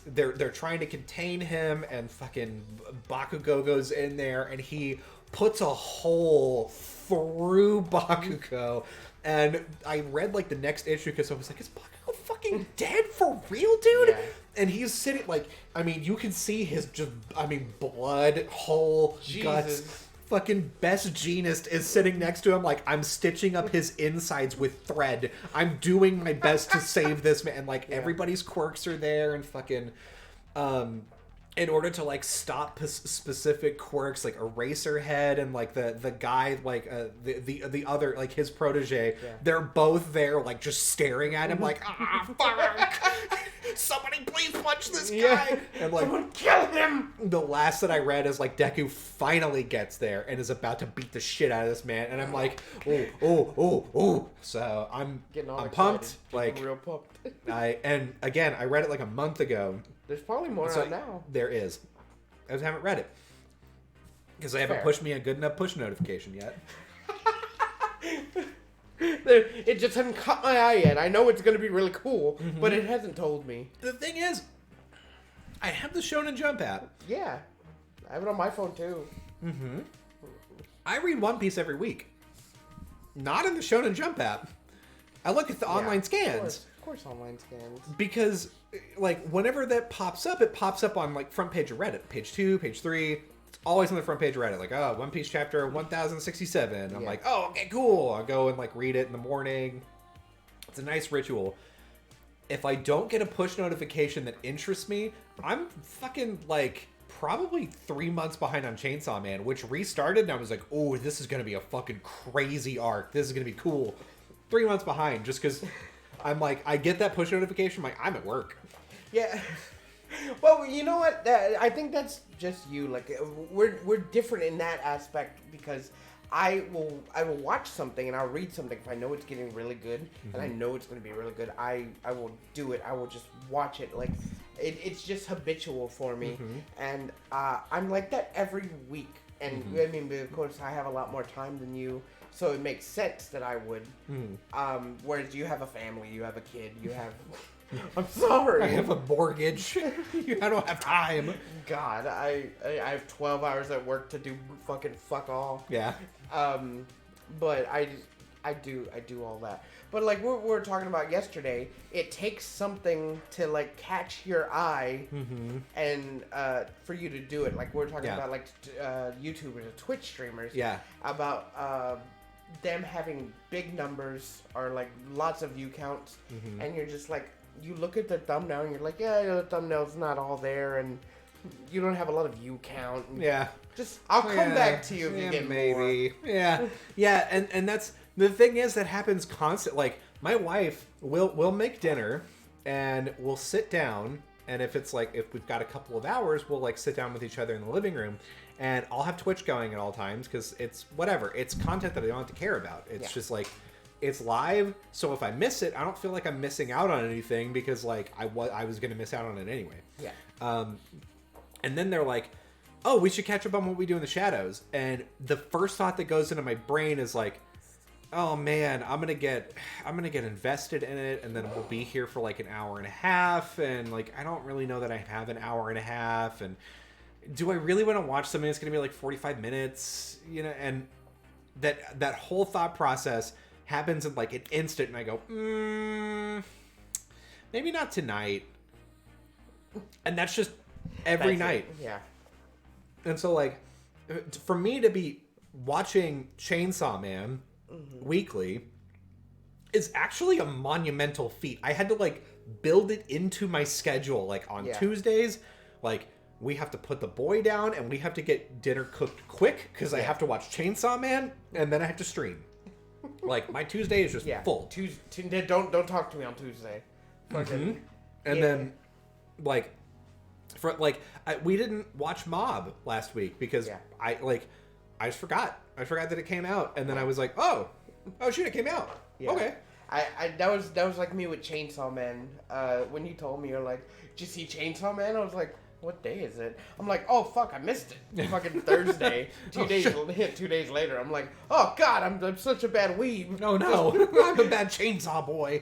they're trying to contain him, and fucking Bakugo goes in there and he puts a hole through Bakugo. And I read like the next issue because I was like, is Bakugo fucking dead for real, dude? Yeah. And he's sitting like, I mean, you can see his blood, hole, guts. Fucking Best Jeanist is sitting next to him like, I'm stitching up his insides with thread. I'm doing my best to save this man. And like everybody's quirks are there, and fucking in order to like stop specific quirks, like Eraserhead and like the guy like the other like his protege, they're both there like just staring at him like, fuck. Somebody please punch this guy. And like, someone kill him. The last that I read is like Deku finally gets there and is about to beat the shit out of this man, and I'm like, oh. So I'm pumped. Like, real pumped. I read it like a month ago. There's probably more out now. There is. I just haven't read it. Because they haven't pushed me a good enough push notification yet. It just hasn't caught my eye yet. I know it's going to be really cool, but it hasn't told me. The thing is, I have the Shonen Jump app. Yeah. I have it on my phone, too. Mm-hmm. I read One Piece every week. Not in the Shonen Jump app. I look at the online scans. Of course online scans. Because, like, whenever that pops up, it pops up on, like, front page of Reddit. Page 2, page 3. It's always on the front page of Reddit. Like, oh, One Piece chapter 1067. I'm like, oh, okay, cool. I'll go and, like, read it in the morning. It's a nice ritual. If I don't get a push notification that interests me, I'm fucking, like, probably 3 months behind on Chainsaw Man, which restarted, and I was like, oh, this is going to be a fucking crazy arc. This is going to be cool. 3 months behind, just because I'm like, I get that push notification, I'm like, I'm at work. Yeah. Well, you know what? I think that's just you. Like, we're different in that aspect because I will watch something and I'll read something if I know it's getting really good and I know it's going to be really good. I will do it. I will just watch it. Like, it's just habitual for me, and I'm like that every week. And I mean, of course, I have a lot more time than you, so it makes sense that I would. Whereas you have a family, you have a kid, you have. I'm sorry. I have a mortgage. I don't have time. God, I have 12 hours at work to do fucking fuck all. Yeah. But I do all that. But like we were talking about yesterday, it takes something to like catch your eye and for you to do it. Like we were talking about like YouTubers or Twitch streamers. Yeah. About them having big numbers or like lots of view counts, and you're just like. You look at the thumbnail and you're like, yeah, the thumbnail's not all there, and you don't have a lot of view count. Yeah. Just, I'll come back to you if you get maybe. More. Yeah. Yeah, and that's, the thing is that happens constant. Like, my wife will make dinner, and we'll sit down, and if it's like, if we've got a couple of hours, we'll like sit down with each other in the living room, and I'll have Twitch going at all times, because it's whatever. It's content that I don't have to care about. It's just like, it's live, so if I miss it, I don't feel like I'm missing out on anything because like I was gonna miss out on it anyway. Yeah. And then they're like, "Oh, we should catch up on what we do in the shadows." And the first thought that goes into my brain is like, "Oh man, I'm gonna get invested in it, and then we'll be here for like an hour and a half, and like I don't really know that I have an hour and a half, and do I really want to watch something that's gonna be like 45 minutes?" You know, and that whole thought process happens in like an instant, and I go, maybe not tonight. And that's just every night. Yeah. And so like, for me to be watching Chainsaw Man weekly is actually a monumental feat. I had to like build it into my schedule. Like on Tuesdays, like we have to put the boy down and we have to get dinner cooked quick because I have to watch Chainsaw Man and then I have to stream. Like my Tuesday is just full. Don't talk to me on Tuesday. And then, like, we didn't watch Mob last week because I just forgot. I forgot that it came out, and then I was like, oh shit, it came out. Yeah. Okay. That was like me with Chainsaw Man. When you told me, you're like, did you see Chainsaw Man? I was like, what day is it? I'm like, oh fuck, I missed it. Fucking Thursday. 2 days later, I'm like, oh god, I'm such a bad weeb. Oh no, I'm a bad chainsaw boy.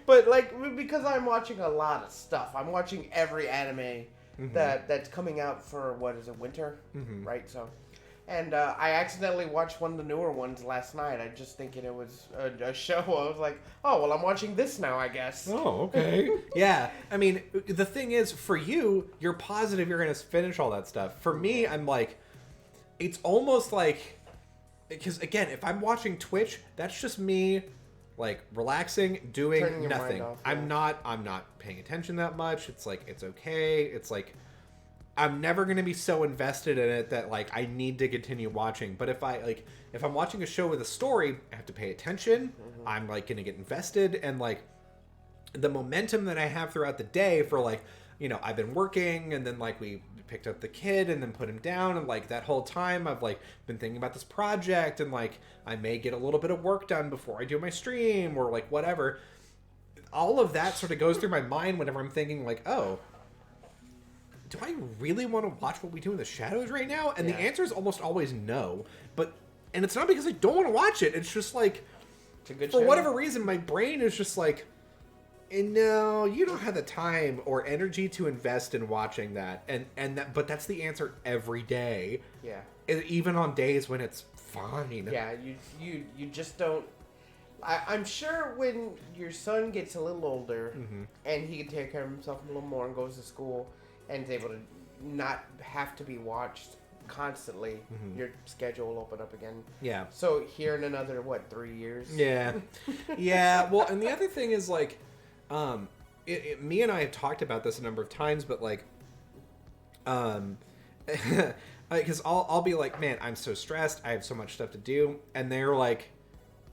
But like, because I'm watching a lot of stuff. I'm watching every anime that's coming out for what is it, winter, right? So. And I accidentally watched one of the newer ones last night. I just thinking it was a show. I was like, oh, well, I'm watching this now, I guess. Oh, okay. Yeah. I mean, the thing is, for you, you're positive you're going to finish all that stuff. For me, I'm like, it's almost like, because again, if I'm watching Twitch, that's just me, like, relaxing, doing nothing. Off, yeah. I'm not paying attention that much. It's like, it's okay. It's like, I'm never going to be so invested in it that, like, I need to continue watching. But if I'm watching a show with a story, I have to pay attention. I'm, like, going to get invested. And, like, the momentum that I have throughout the day for, like, you know, I've been working, and then, like, we picked up the kid and then put him down. And, like, that whole time I've, like, been thinking about this project. And, like, I may get a little bit of work done before I do my stream or, like, whatever. All of that sort of goes through my mind whenever I'm thinking, like, oh, do I really want to watch what we do in the shadows right now? And the answer is almost always no. And it's not because I don't want to watch it. It's just like, it's a good for show. whatever reason, my brain is just like, no, you don't have the time or energy to invest in watching that. But that's the answer every day. Yeah. Even on days when it's fine. Yeah, you just don't. I'm sure when your son gets a little older and he can take care of himself a little more and goes to school and is able to not have to be watched constantly, your schedule will open up again. Yeah. So here in another, 3 years? Yeah. Yeah. Well, and the other thing is like, me and I have talked about this a number of times, but like, because I'll be like, man, I'm so stressed. I have so much stuff to do. And they're like,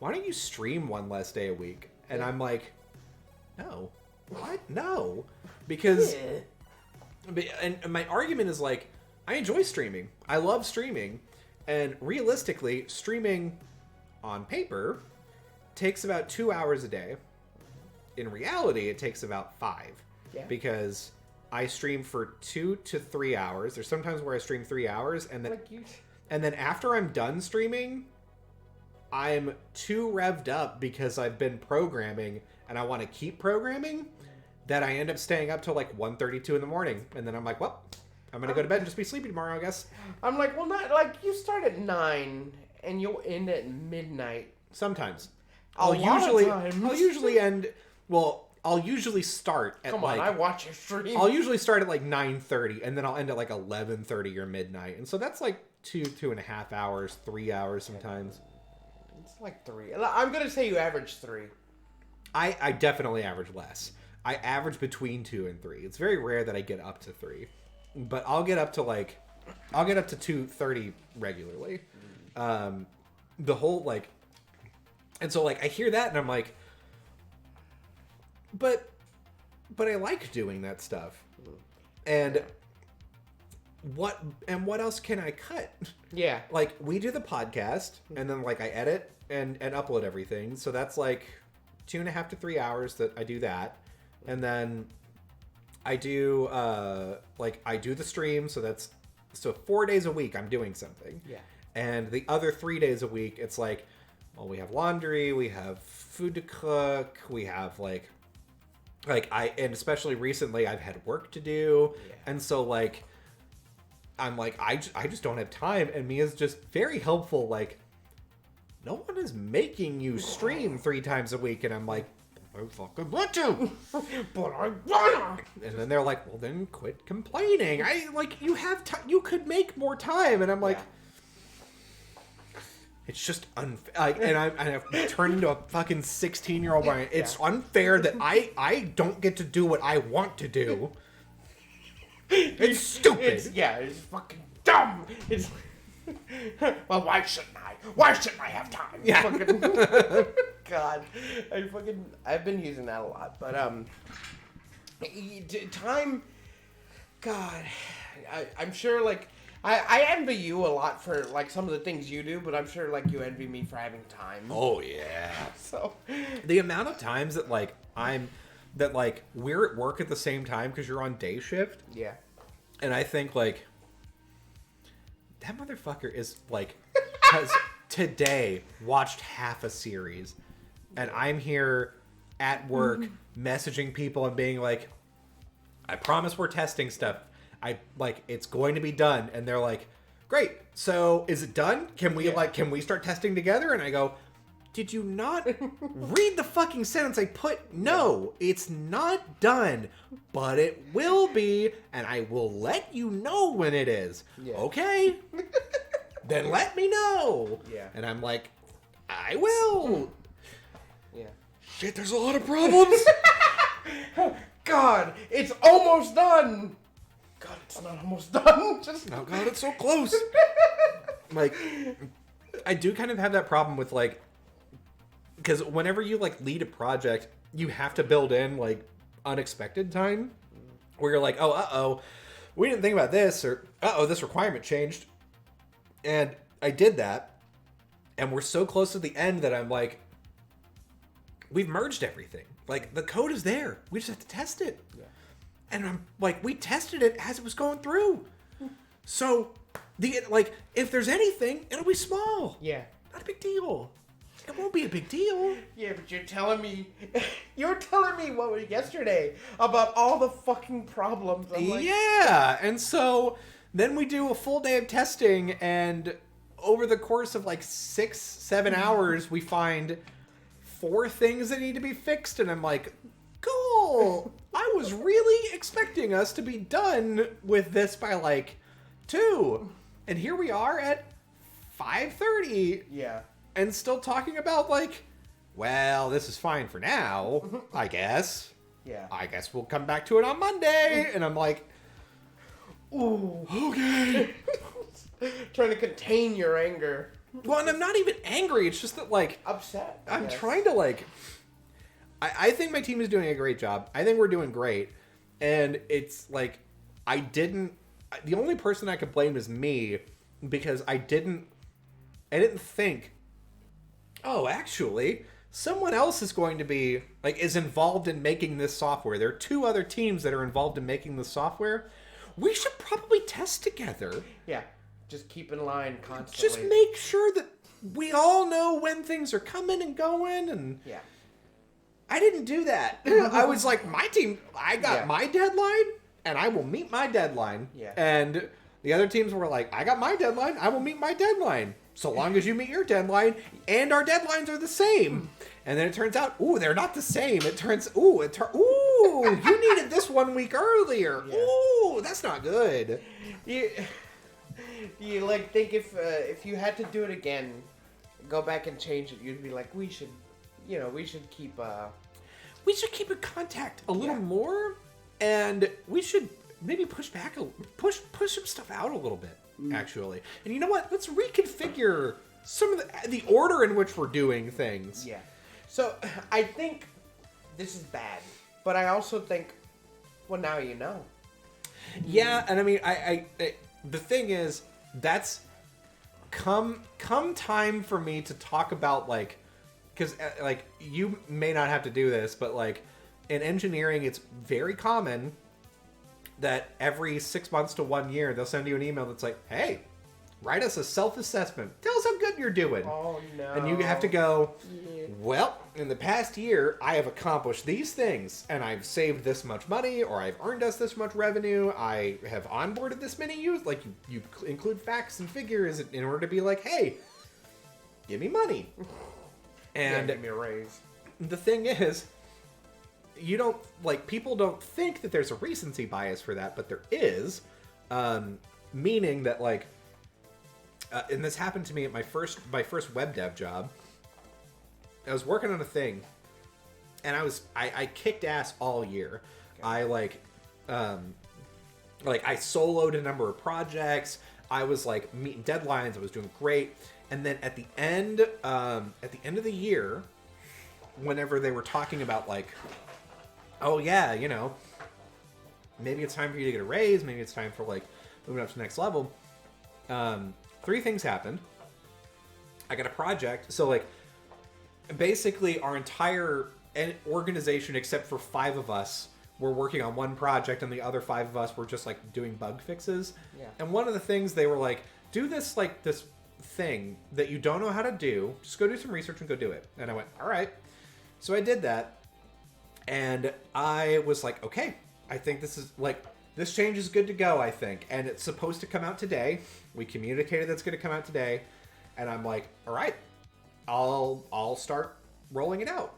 why don't you stream one less day a week? And I'm like, no. What? No. Because, and my argument is like, I enjoy streaming. I love streaming. And realistically, streaming on paper takes about 2 hours a day. In reality, it takes about 5. Yeah. Because I stream for 2 to 3 hours. There's sometimes where I stream 3 hours, and then after I'm done streaming, I'm too revved up because I've been programming and I want to keep programming that I end up staying up till like 1:32 in the morning, and then I'm like, well, I'm gonna go to bed and just be sleepy tomorrow, I guess. I'm like, well, not like you start at 9 and you'll end at midnight. Sometimes. I'll usually end. Well, I'll usually start at I watch your stream. I'll usually start at like 9:30, and then I'll end at like 11:30 or midnight, and so that's like 2.5 hours, 3 hours sometimes. It's like 3. I'm gonna say you average 3. I definitely average less. I average between 2 and 3. It's very rare that I get up to 3, but I'll get up to 2:30 regularly. The whole like, and so like I hear that and I'm like, but I like doing that stuff, and what else can I cut? Yeah, like we do the podcast, and then like I edit and upload everything, so that's like 2.5 to 3 hours that I do that, and then I do I do the stream, so 4 days a week I'm doing something. Yeah, and the other 3 days a week it's like, well, we have laundry, we have food to cook, we have and especially recently I've had work to do, and so like I'm like I just don't have time, and Mia's just very helpful, like, no one is making you stream 3 times a week, and I'm like, I fucking want to, but I wanna. And then they're like, well, then quit complaining. I like, you have time, you could make more time, and I'm like, it's just unfair. And I've turned into a fucking 16-year-old. It's unfair that I don't get to do what I want to do. It's stupid. It's fucking dumb. It's well, why shouldn't I? Why shouldn't I have time? Yeah. God, I've been using that a lot, but time. God, I'm sure like. I envy you a lot for like some of the things you do, but I'm sure like you envy me for having time. Oh yeah. So the amount of times that like we're at work at the same time because you're on day shift. Yeah. And I think like that motherfucker is like has today watched half a series, and I'm here at work messaging people and being like, I promise we're testing stuff. It's going to be done, and they're like, great, so is it done? Can we start testing together? And I go, did you not read the fucking sentence I put? No, it's not done, but it will be, and I will let you know when it is. Yeah. Okay, then let me know. Yeah. And I'm like, I will. Yeah. Shit, there's a lot of problems. God, it's almost done. God, it's not almost done. Oh God, it's so close. Like, I do kind of have that problem with like, because whenever you like lead a project, you have to build in like unexpected time, where you're like, oh, we didn't think about this, or this requirement changed, and I did that, and we're so close to the end that I'm like, we've merged everything. Like the code is there, we just have to test it. Yeah. And I'm like, we tested it as it was going through. So, if there's anything, it'll be small. Yeah. Not a big deal. It won't be a big deal. Yeah, but you're telling me yesterday about all the fucking problems. I'm like, yeah, and so then we do a full day of testing, and over the course of like 6-7 hours, we find 4 things that need to be fixed, and I'm like, cool. I was really expecting us to be done with this by like 2, and here we are at 5:30. Yeah. And still talking about, like, well, this is fine for now, I guess. Yeah. I guess we'll come back to it on Monday. And I'm like, ooh, okay. Trying to contain your anger. Well, and I'm not even angry. It's just that, like, Upset. I'm trying to, like, I think my team is doing a great job. I think we're doing great. And it's, like, the only person I could blame is me, because I didn't think, oh, actually, someone else is going to be, like, is involved in making this software. There are 2 other teams that are involved in making this software. We should probably test together. Yeah. Just keep in line constantly. Just make sure that we all know when things are coming and going. And yeah. I didn't do that. I was like, my team, I got my deadline, and I will meet my deadline. Yeah. And the other teams were like, I got my deadline, I will meet my deadline. So long as you meet your deadline, and our deadlines are the same. And then it turns out, ooh, they're not the same. It turns, ooh, you needed this 1 week earlier. Yeah. Ooh, that's not good. You like think if you had to do it again, go back and change it, you'd be like, we should keep in contact a little more, and we should maybe push some stuff out a little bit. Actually, and you know what? Let's reconfigure some of the order in which we're doing things. Yeah. So I think this is bad, but I also think, well, now you know. Yeah, and I mean, I the thing is, that's come time for me to talk about, like, because like, you may not have to do this, but like in engineering, it's very common that every 6 months to 1 year, they'll send you an email that's like, hey, write us a self-assessment. Tell us how good you're doing. Oh, no. And you have to go, well, in the past year, I have accomplished these things, and I've saved this much money, or I've earned us this much revenue, I have onboarded this many users. Like, you include facts and figures in order to be like, hey, give me money. And give me a raise. The thing is, people don't think that there's a recency bias for that, but there is, meaning that, like, and this happened to me at my first web dev job. I was working on a thing, and I kicked ass all year. Okay. I soloed a number of projects. I was like meeting deadlines. I was doing great. And then at the end of the year, whenever they were talking about, like, oh yeah, maybe it's time for you to get a raise. Maybe it's time for, like, moving up to the next level. 3 things happened. I got a project. So, like, basically our entire organization, except for 5 of us, were working on one project, and the other 5 of us were just, like, doing bug fixes. Yeah. And one of the things they were like, do this, like, this thing that you don't know how to do. Just go do some research and go do it. And I went, all right. So I did that. And I was like, okay, I think this change is good to go, I think. And it's supposed to come out today. We communicated that's going to come out today. And I'm like, all right, I'll start rolling it out.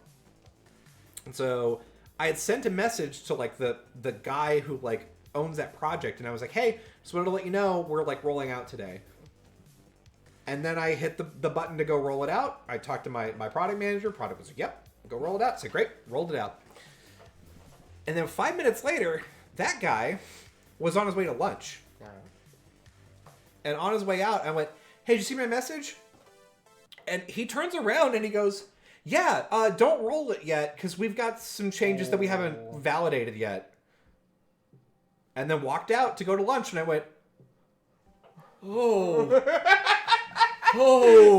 And so I had sent a message to, like, the guy who, like, owns that project. And I was like, hey, just wanted to let you know we're, like, rolling out today. And then I hit the button to go roll it out. I talked to my product manager. Product was like, yep, go roll it out. I said, great, rolled it out. And then 5 minutes later, that guy was on his way to lunch. And on his way out, I went, hey, did you see my message? And he turns around and he goes, yeah, don't roll it yet, because we've got some changes that we haven't validated yet. And then walked out to go to lunch, and I went, oh,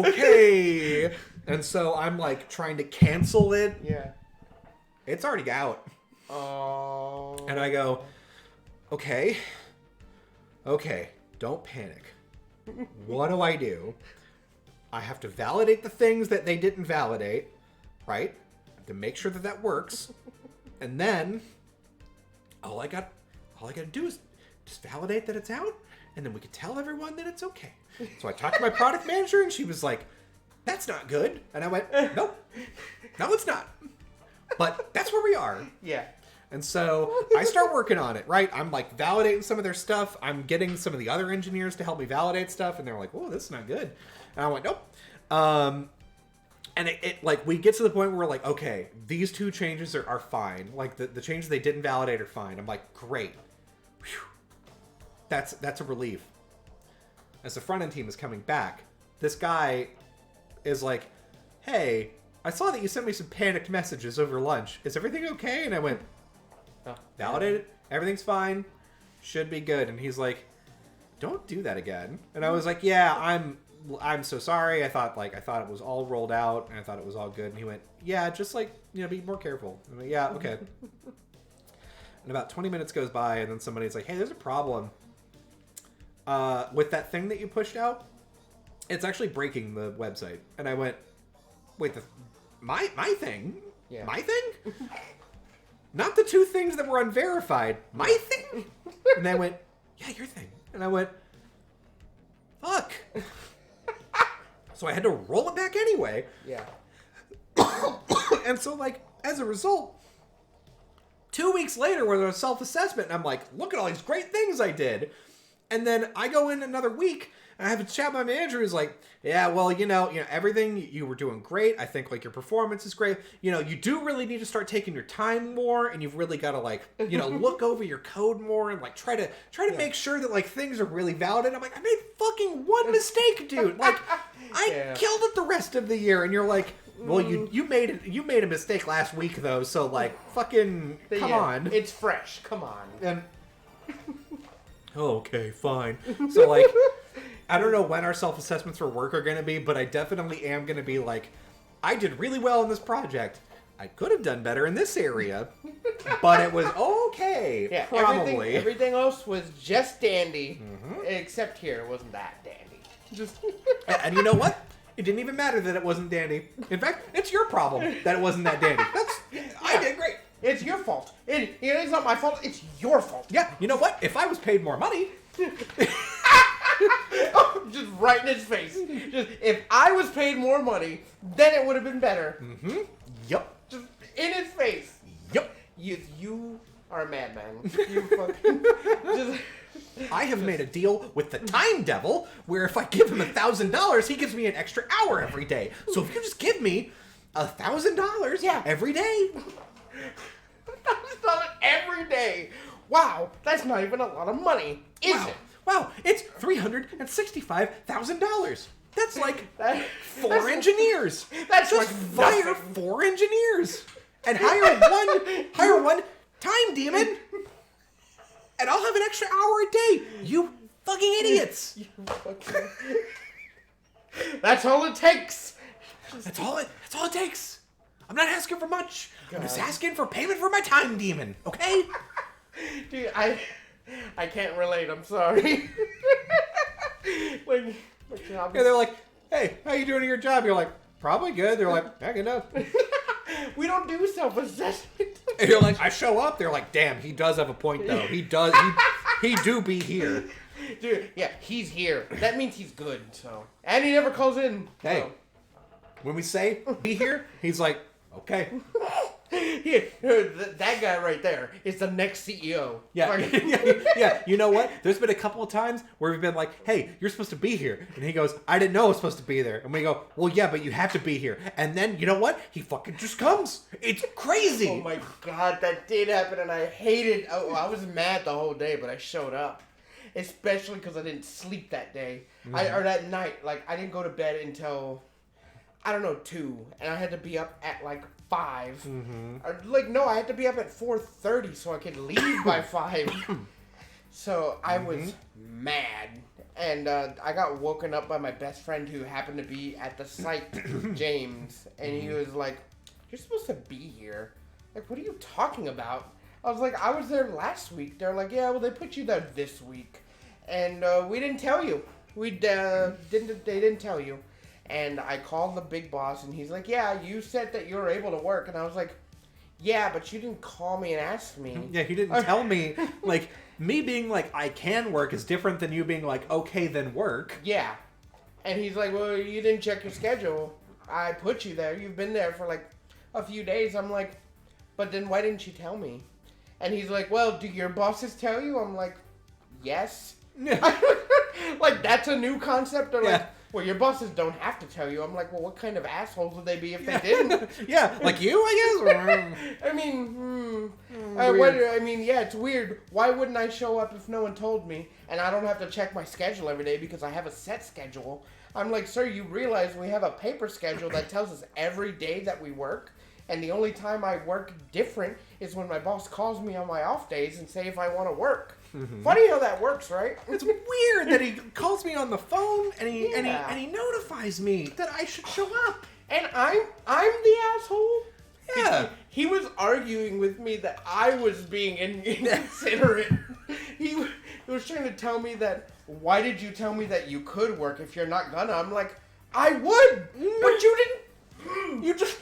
okay. And so I'm, like, trying to cancel it. Yeah. It's already out. Oh. And I go, okay, don't panic. What do I do? I have to validate the things that they didn't validate, right? I have to make sure that that works. And then all I got to do is just validate that it's out, and then we can tell everyone that it's okay. So I talked to my product manager, and she was like, that's not good. And I went, nope, no, it's not. But that's where we are. Yeah. And so I start working on it, right? I'm like validating some of their stuff. I'm getting some of the other engineers to help me validate stuff. And they're like, oh, this is not good. And I went, nope. And it like, we get to the point where we're like, okay, these two changes are fine. Like the changes they didn't validate are fine. I'm like, great. Whew. That's a relief. As the front end team is coming back, this guy is like, hey, I saw that you sent me some panicked messages over lunch. Is everything okay? And I went, validated. Everything's fine. Should be good. And he's like, don't do that again. And I was like, yeah, I'm so sorry. I thought it was all rolled out and I thought it was all good. And he went, yeah, just like, be more careful. I'm like, yeah, okay. And about 20 minutes goes by and then somebody's like, hey, there's a problem with that thing that you pushed out. It's actually breaking the website. And I went, wait, my thing? Yeah. My thing? Not the two things that were unverified. My thing? And they went, yeah, your thing. And I went, fuck. So I had to roll it back anyway. Yeah. And so, like, as a result, 2 weeks later, where there was self-assessment, and I'm like, look at all these great things I did. And then I go in another week, and I have a chat with my manager who's like, yeah, well, everything, you were doing great. I think, like, your performance is great. You do really need to start taking your time more, and you've really got to, like, look over your code more and, like, try to make sure that, like, things are really valid. And I'm like, I made fucking one mistake, dude. Like, I killed it the rest of the year. And you're like, well, you made a mistake last week, though, so, like, fucking come on. It's fresh. Come on. And okay, fine. So, like, I don't know when our self-assessments for work are going to be, but I definitely am going to be like, I did really well in this project. I could have done better in this area, but it was okay. Yeah, probably. Everything else was just dandy, except here it wasn't that dandy. Just and you know what? It didn't even matter that it wasn't dandy. In fact, it's your problem that it wasn't that dandy. I did great. It's your fault. It's not my fault. It's your fault. Yeah, you know what? If I was paid more money... Just right in his face. Just, if I was paid more money, then it would have been better. Mm-hmm. Yep. Just in his face. Yep. You are a madman. You fucking... just... I have made a deal with the Time Devil where if I give him $1,000, he gives me an extra hour every day. So if you just give me $1,000 every day. $1,000 every day. Wow, that's not even a lot of money, is it? Wow, it's $365,000. That's like four engineers. That's just like fire 4 engineers and hire one time demon, and I'll have an extra hour a day. You fucking idiots. That's all it takes. That's all it takes. I'm not asking for much. God. I'm just asking for payment for my time demon. Okay. Dude, I can't relate. I'm sorry. Yeah, they're like, hey, how you doing at your job? You're like, probably good. They're like, yeah, good enough. We don't do self-assessment. And you're like, I show up. They're like, damn, he does have a point, though. He does. He do be here. Dude, yeah, he's here. That means he's good, so. And he never calls in. Hey, so. When we say be here, he's like, okay. That guy right there is the next CEO. Yeah. Yeah. You know what? There's been a couple of times where we've been like, hey, you're supposed to be here. And he goes, I didn't know I was supposed to be there. And we go, well, yeah, but you have to be here. And then, you know what? He fucking just comes. It's crazy. Oh my God, that did happen and I hated. Oh, I was mad the whole day, but I showed up. Especially because I didn't sleep that day. Or that night. Like, I didn't go to bed until, 2. And I had to be up at like 5. Or, no, I had to be up at 4:30 so I could leave by 5. So I was mad. And I got woken up by my best friend who happened to be at the site, James. And he was like, you're supposed to be here. Like, what are you talking about? I was like, I was there last week. They're like, yeah, well, they put you there this week. And we didn't tell you. They didn't tell you. And I called the big boss, and he's like, yeah, you said that you were able to work. And I was like, yeah, but you didn't call me and ask me. Yeah, you didn't tell me. Like, me being like, I can work is different than you being like, okay, then work. Yeah. And he's like, well, you didn't check your schedule. I put you there. You've been there for like a few days. I'm like, but then why didn't you tell me? And he's like, well, do your bosses tell you? I'm like, yes. Like, that's a new concept. They're like, well, your bosses don't have to tell you. I'm like, well, what kind of assholes would they be if they didn't? Yeah, like you, I guess? I mean, yeah, it's weird. Why wouldn't I show up if no one told me? And I don't have to check my schedule every day because I have a set schedule. I'm like, sir, you realize we have a paper schedule that tells us every day that we work? And the only time I work different is when my boss calls me on my off days and say if I want to work. Mm-hmm. Funny how that works, right? It's weird that he calls me on the phone and he notifies me that I should show up. And I'm the asshole. Yeah. He was arguing with me that I was being inconsiderate. He was trying to tell me that, why did you tell me that you could work if you're not gonna? I'm like, I would, but you didn't. You just...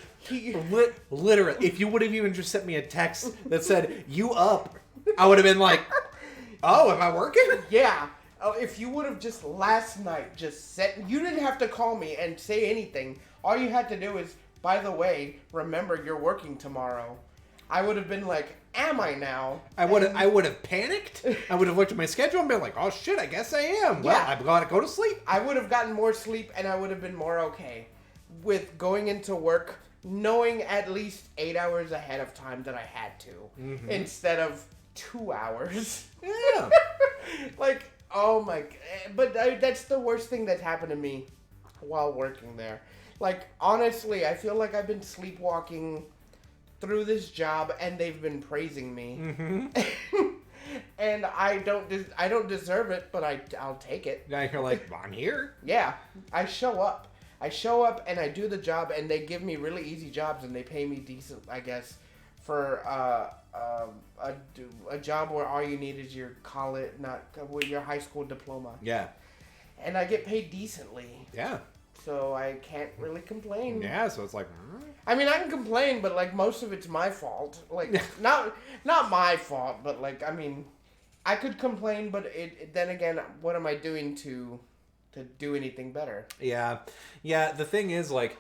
Literally, if you would have even just sent me a text that said, you up, I would have been like, oh, am I working? Yeah. Oh, if you would have just last night just said, you didn't have to call me and say anything. All you had to do is, by the way, remember you're working tomorrow. I would have been like, am I now? I would have panicked. I would have looked at my schedule and been like, oh shit, I guess I am. Well, I've got to go to sleep. I would have gotten more sleep and I would have been more okay with going into work knowing at least 8 hours ahead of time that I had to, instead of 2 hours. Yeah. Like, oh my... But that's the worst thing that's happened to me while working there. Like, honestly, I feel like I've been sleepwalking through this job, and they've been praising me. Mm-hmm. And I don't deserve it, but I'll take it. Now you're like, well, I'm here. Yeah. I show up and I do the job, and they give me really easy jobs, and they pay me decent, I guess, for a job where all you need is your college, your high school diploma. Yeah. And I get paid decently. Yeah. So I can't really complain. Yeah, so it's like... I mean, I can complain, but, like, most of it's my fault. Like, not my fault, but, like, I mean, I could complain, but then again, what am I doing to do anything better? Yeah. Yeah, the thing is, like,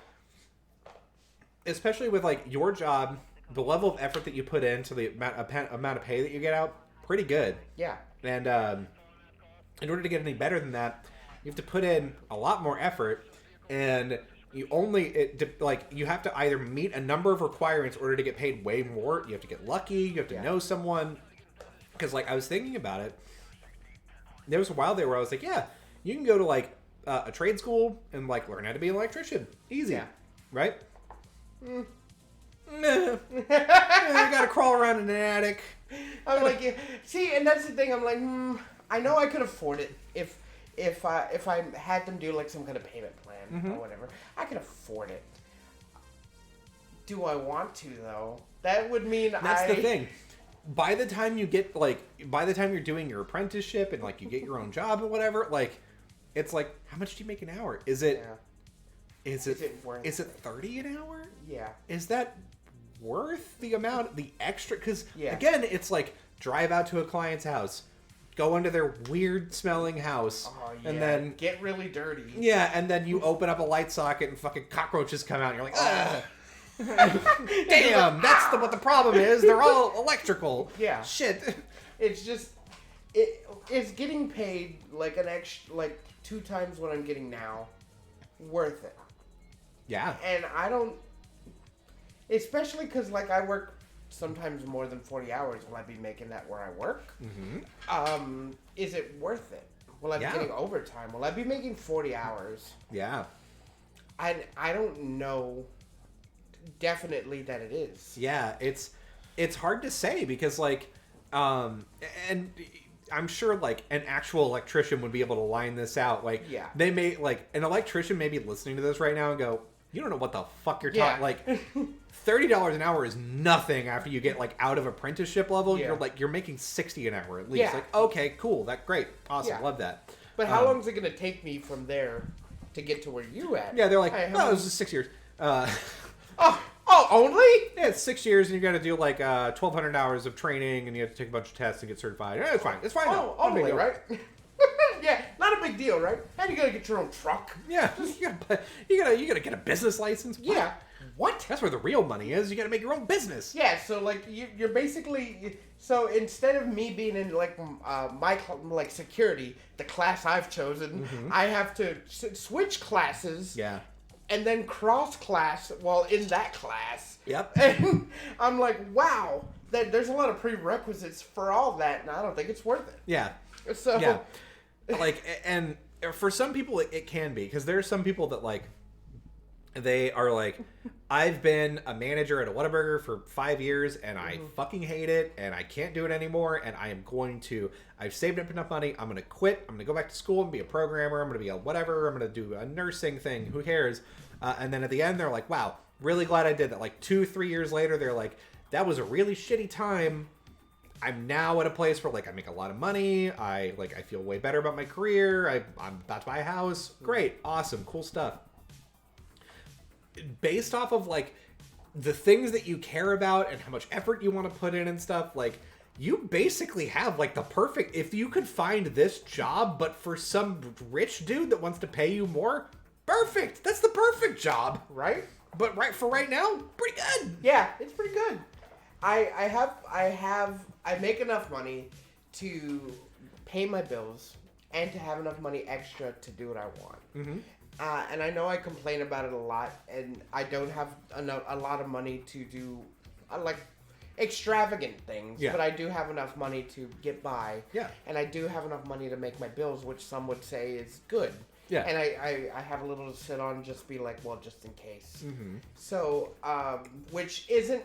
especially with, like, your job, the level of effort that you put into the amount of pay that you get out, pretty good. Yeah. And in order to get any better than that, you have to put in a lot more effort, and you have to either meet a number of requirements in order to get paid way more. You have to get lucky. You have to know someone. Because, like, I was thinking about it. There was a while there where I was like, yeah, you can go to, like, a trade school and, like, learn how to be an electrician. Easy. Yeah. Right? You gotta crawl around in an attic. I'm like, yeah. See, and that's the thing. I'm like, I know I could afford it if I had them do, like, some kind of payment plan or whatever. I could afford it. Do I want to, though? That would mean That's the thing. By the time you're doing your apprenticeship and, like, you get your own job and whatever, like, it's like, how much do you make an hour? Is it 30 an hour? Yeah. Is that worth the extra? Because, again, it's like, drive out to a client's house, go into their weird smelling house, and then get really dirty. Yeah, and then you open up a light socket and fucking cockroaches come out and you're like, ugh. Damn, that's what the problem is. They're all electrical. Yeah. Shit. It's just it's getting paid like an extra, like 2 times what I'm getting now, worth it. Yeah. And I don't, especially because, like, I work sometimes more than 40 hours. Will I be making that where I work? Mm-hmm. Is it worth it? Will I be getting overtime? Will I be making 40 hours? Yeah. I don't know definitely that it is. Yeah, it's hard to say because, like, and I'm sure, like, an actual electrician would be able to line this out. Like, they may, like, an electrician may be listening to this right now and go, you don't know what the fuck you're talking, like, $30 an hour is nothing after you get like out of apprenticeship level. Yeah. You're making 60 an hour at least. Yeah. Like, okay, cool, that's great, awesome, Yeah. love that. But how long is it going to take me from there to get to where you at? Yeah, they're like, Hey, oh, this is 6 years. Only? Yeah, it's 6 years, and you got to do like 1,200 hours of training, and you have to take a bunch of tests and get certified. Yeah, it's fine. It's fine. Oh, Not a big only, deal. right? Yeah, not a big deal, right? And you gotta get your own truck. Yeah, you gotta get a business license. Yeah. What? That's where the real money is. You gotta make your own business. Yeah, so like you're basically so instead of me being in like my like security, the class I've chosen, I have to switch classes. Yeah. And then cross class while in that class. Yep. And I'm like, wow, there's a lot of prerequisites for all that, and I don't think it's worth it. Yeah. So Yeah. Like, and for some people it can be, because there are some people that like, they are like, I've been a manager at a Whataburger for 5 years and I fucking hate it and I can't do it anymore, and I've saved up enough money, I'm gonna quit, I'm gonna go back to school and be a programmer, I'm gonna be a whatever, I'm gonna do a nursing thing, who cares? And then at the end they're like, wow, really glad I did that. Like 2-3 years later they're like, that was a really shitty time. I'm now at a place where like I make a lot of money. I feel way better about my career. I'm about to buy a house. Great, awesome, cool stuff. Based off of like the things that you care about and how much effort you want to put in and stuff, like you basically have like the perfect. If you could find this job, but for some rich dude that wants to pay you more, perfect. That's the perfect job, right? But right now, pretty good. Yeah, it's pretty good. I make enough money to pay my bills and to have enough money extra to do what I want. Mm-hmm. And I know I complain about it a lot, and I don't have a lot of money to do like extravagant things. Yeah. But I do have enough money to get by. Yeah. And I do have enough money to make my bills, which some would say is good. Yeah. And I have a little to sit on and just be like, well, just in case. Mm-hmm. So, which isn't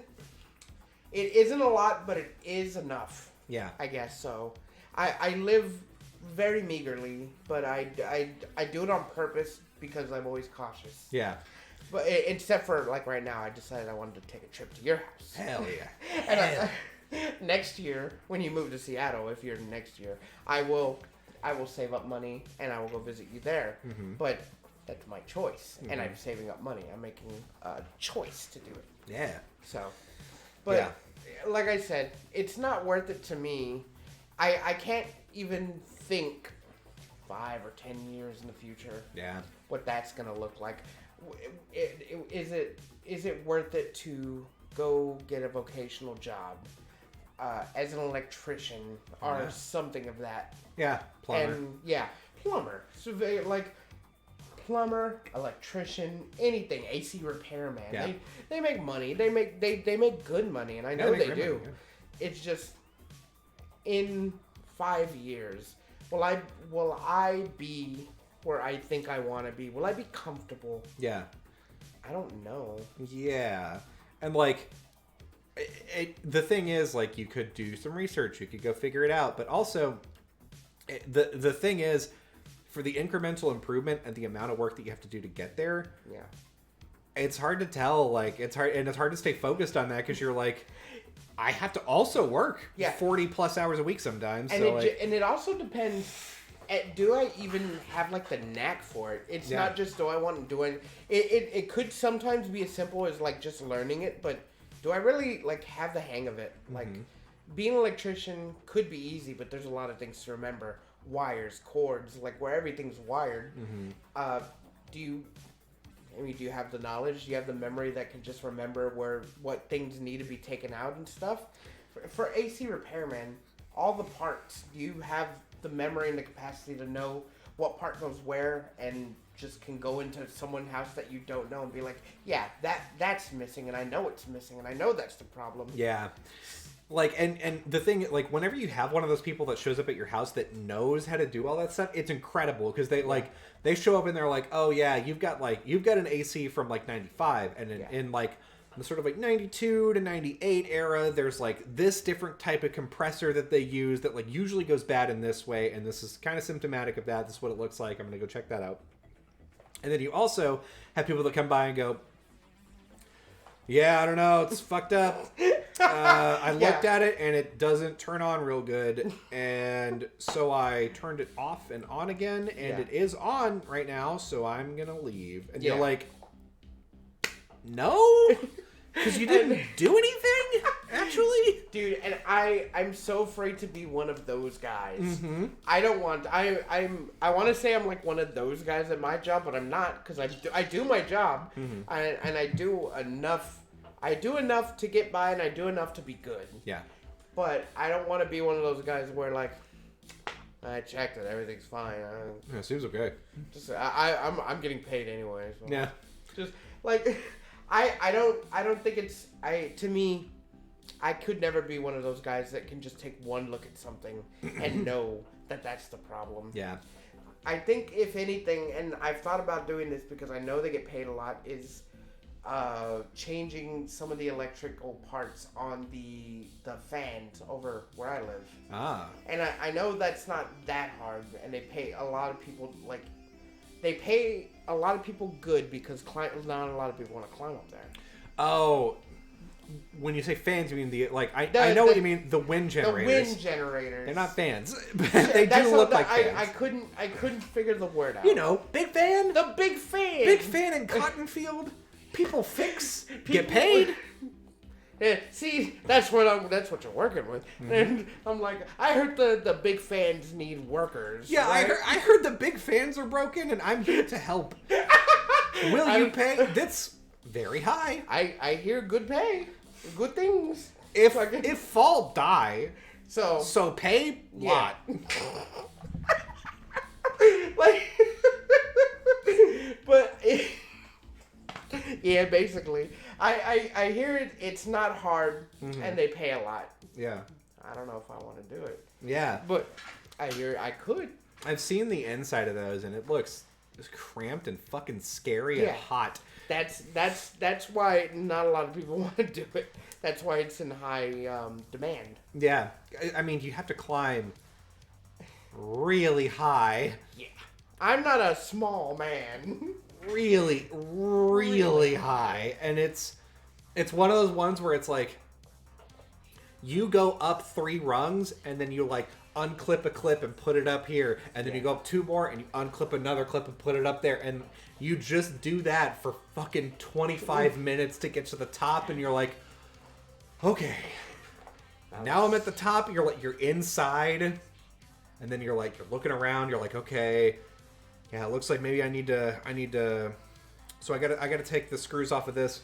a lot, but it is enough. Yeah. I guess so. I live very meagerly, but I do it on purpose because I'm always cautious. Yeah. But except for like right now, I decided I wanted to take a trip to your house. Hell yeah. And next year, when you move to Seattle, if you're next year, I will save up money and I will go visit you there. Mm-hmm. But that's my choice, and Mm-hmm. I'm saving up money. I'm making a choice to do it. Yeah. So, but like I said, it's not worth it to me. I can't even think 5 or 10 years in the future. Yeah. What that's gonna look like. Is it worth it to go get a vocational job as an electrician or something of that? Yeah. Plumber. And plumber, like plumber, electrician, anything, AC repairman. Yeah. They make money. They make good money, and I know they do. Money, It's just in 5 years, will I be where I think I want to be? Will I be comfortable? yeah. I don't know. Yeah. And like the thing is, like, you could do some research, you could go figure it out, but also the thing is, for the incremental improvement and the amount of work that you have to do to get there, it's hard to tell. Like, it's hard to stay focused on that, because you're like, I have to also work 40 plus hours a week sometimes. And so and it also depends. Do I even have like the knack for it? It's not just do I want to do it. It could sometimes be as simple as like just learning it, but do I really like have the hang of it? Like being an electrician could be easy, but there's a lot of things to remember: wires, cords, like where everything's wired. Do you have the knowledge? Do you have the memory that can just remember what things need to be taken out and stuff? For AC repairman, all the parts, do you have the memory and the capacity to know what part goes where, and just can go into someone's house that you don't know and be like, yeah, that's missing, and I know it's missing, and I know that's the problem. Yeah. Like, and the thing, like, whenever you have one of those people that shows up at your house that knows how to do all that stuff, it's incredible, because they show up and they're like, oh yeah, you've got an AC from like 95, and in like the sort of like 92 to 98 era, there's like this different type of compressor that they use that like usually goes bad in this way, and this is kind of symptomatic of that. This is what it looks like. I'm gonna go check that out. And then you also have people that come by and go, Yeah, I don't know. It's fucked up. I looked at it and it doesn't turn on real good. And so I turned it off and on again. And it is on right now. So I'm going to leave. And you're like, no? Because you didn't do anything? Actually? Dude, and I'm so afraid to be one of those guys. Mm-hmm. I don't want... I want to say I'm like one of those guys at my job, but I'm not, because I do my job. Mm-hmm. And I do enough... I do enough to get by, and I do enough to be good. Yeah. But I don't want to be one of those guys where, like, I checked it, everything's fine. Yeah, seems okay. Just I'm getting paid anyway. So. Yeah. Just like I don't think it's to me. I could never be one of those guys that can just take one look at something and know that that's the problem. Yeah. I think if anything, and I've thought about doing this because I know they get paid a lot, is changing some of the electrical parts on the fans over where I live. Ah. And I know that's not that hard, and they pay a lot of people, like, they pay a lot of people good because not a lot of people want to climb up there. Oh, when you say fans, you mean I know what you mean, the wind generators. The wind generators. They're not fans, but they do look like fans. I couldn't figure the word out. You know, big fan. The big fan. Big fan in Cottonfield. People fix, get paid. Yeah, see, that's what you're working with. Mm-hmm. And I'm like, I heard the big fans need workers. Yeah, right? I heard the big fans are broken, and I'm here to help. Will you pay? That's very high. I hear good pay, good things. If fall die, so pay lot. Like, but. Yeah, basically. I hear it. It's not hard, and they pay a lot. Yeah. I don't know if I want to do it. Yeah. But I hear I could. I've seen the inside of those, and it looks just cramped and fucking scary and hot. That's why not a lot of people want to do it. That's why it's in high demand. Yeah. I mean, you have to climb really high. Yeah. I'm not a small man. Really high, and it's one of those ones where it's like you go up 3 rungs and then you like unclip a clip and put it up here, and then you go up 2 more and you unclip another clip and put it up there, and you just do that for fucking 25 minutes to get to the top, and you're like, okay, now I'm at the top. You're inside, and then you're looking around, you're like, okay, yeah, it looks like maybe I need to. So I gotta take the screws off of this.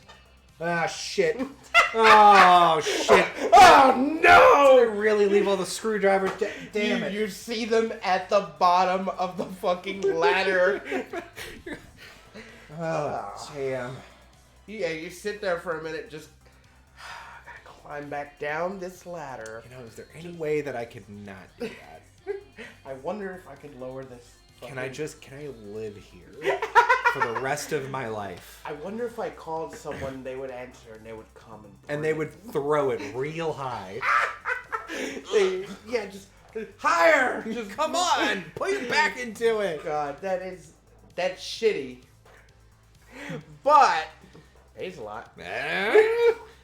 Ah, shit. Oh, shit. Oh, no! Did I really leave all the screwdrivers? Damn it. You see them at the bottom of the fucking ladder. Oh, damn. Yeah, you sit there for a minute, just gotta climb back down this ladder. You know, is there any way that I could not do that? I wonder if I could lower this. Can I live here for the rest of my life? I wonder if I called someone, they would answer, and they would come and they would throw it real high. Just higher. Just come on, put your back into it. God, that's shitty. But pays a lot.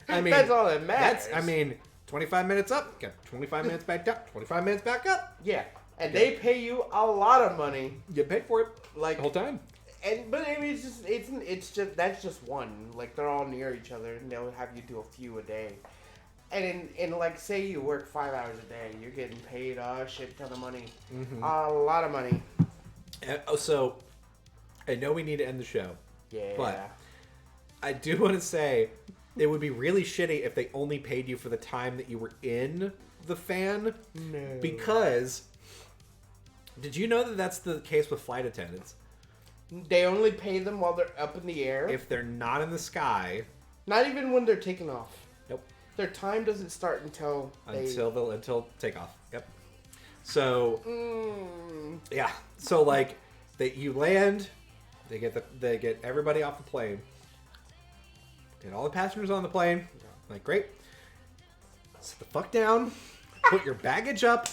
I mean, that's all that matters. 25 minutes up, got 25 minutes back down, 25 minutes back up. Yeah. And they pay you a lot of money. You get paid for it, like the whole time. But I mean, it's just that's just one. Like, they're all near each other, and they'll have you do a few a day. And in like, say you work 5 hours a day, you're getting paid a shit ton of money, a lot of money. And, so, I know we need to end the show. Yeah. But I do want to say, it would be really shitty if they only paid you for the time that you were in the fan. No. Because. Did you know that that's the case with flight attendants? They only pay them while they're up in the air? If they're not in the sky. Not even when they're taking off. Nope. Their time doesn't start until takeoff. Yep. So, yeah. So, like, you land, they get everybody off the plane. Get all the passengers on the plane. Like, great. Sit the fuck down. Put your baggage up.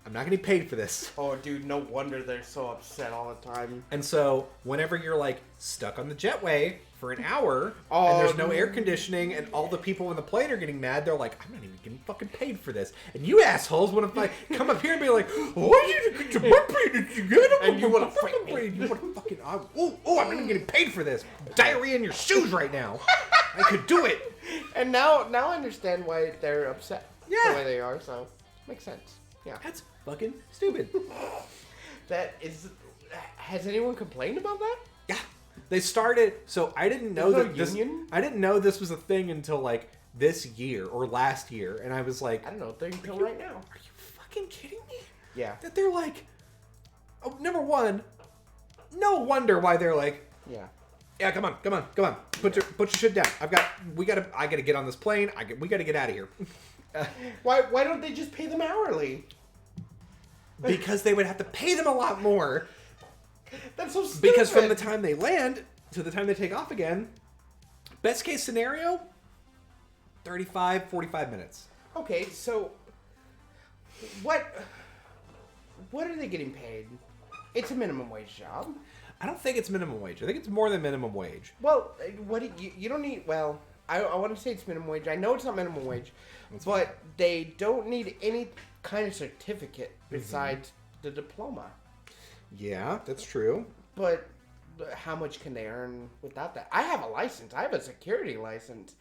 I'm not getting paid for this. Oh, dude, no wonder they're so upset all the time. And so whenever you're like stuck on the jetway for an hour Oh, and there's no air conditioning and all the people in the plane are getting mad, they're like, I'm not even getting fucking paid for this. And you assholes want to come up here and be like, what did you get? And you want to fight me. You want to fucking, I'm not even getting paid for this. Diarrhea in your shoes right now. I could do it. And now I understand why they're upset Yeah. the way they are, so makes sense. Yeah. That's fucking stupid. That is... Has anyone complained about that? Yeah. They started, so I didn't know There's that no this, union? I didn't know this was a thing until like this year or last year, and I was like, I don't know, they're until right now. are you fucking kidding me? Yeah. That they're like, oh, number one, no wonder why they're like, Yeah. come on, put your shit down. I gotta get on this plane. We gotta get out of here. Why don't they just pay them hourly? Because they would have to pay them a lot more. That's so stupid. Because from the time they land to the time they take off again, best case scenario, 35, 45 minutes. Okay, so what are they getting paid? It's a minimum wage job. I don't think it's minimum wage. I think it's more than minimum wage. Well, you don't need... Well, I want to say it's minimum wage. I know it's not minimum wage, but they don't need any kind of certificate besides the diploma. Yeah, that's true. But how much can they earn without that? I have a license. I have a security license,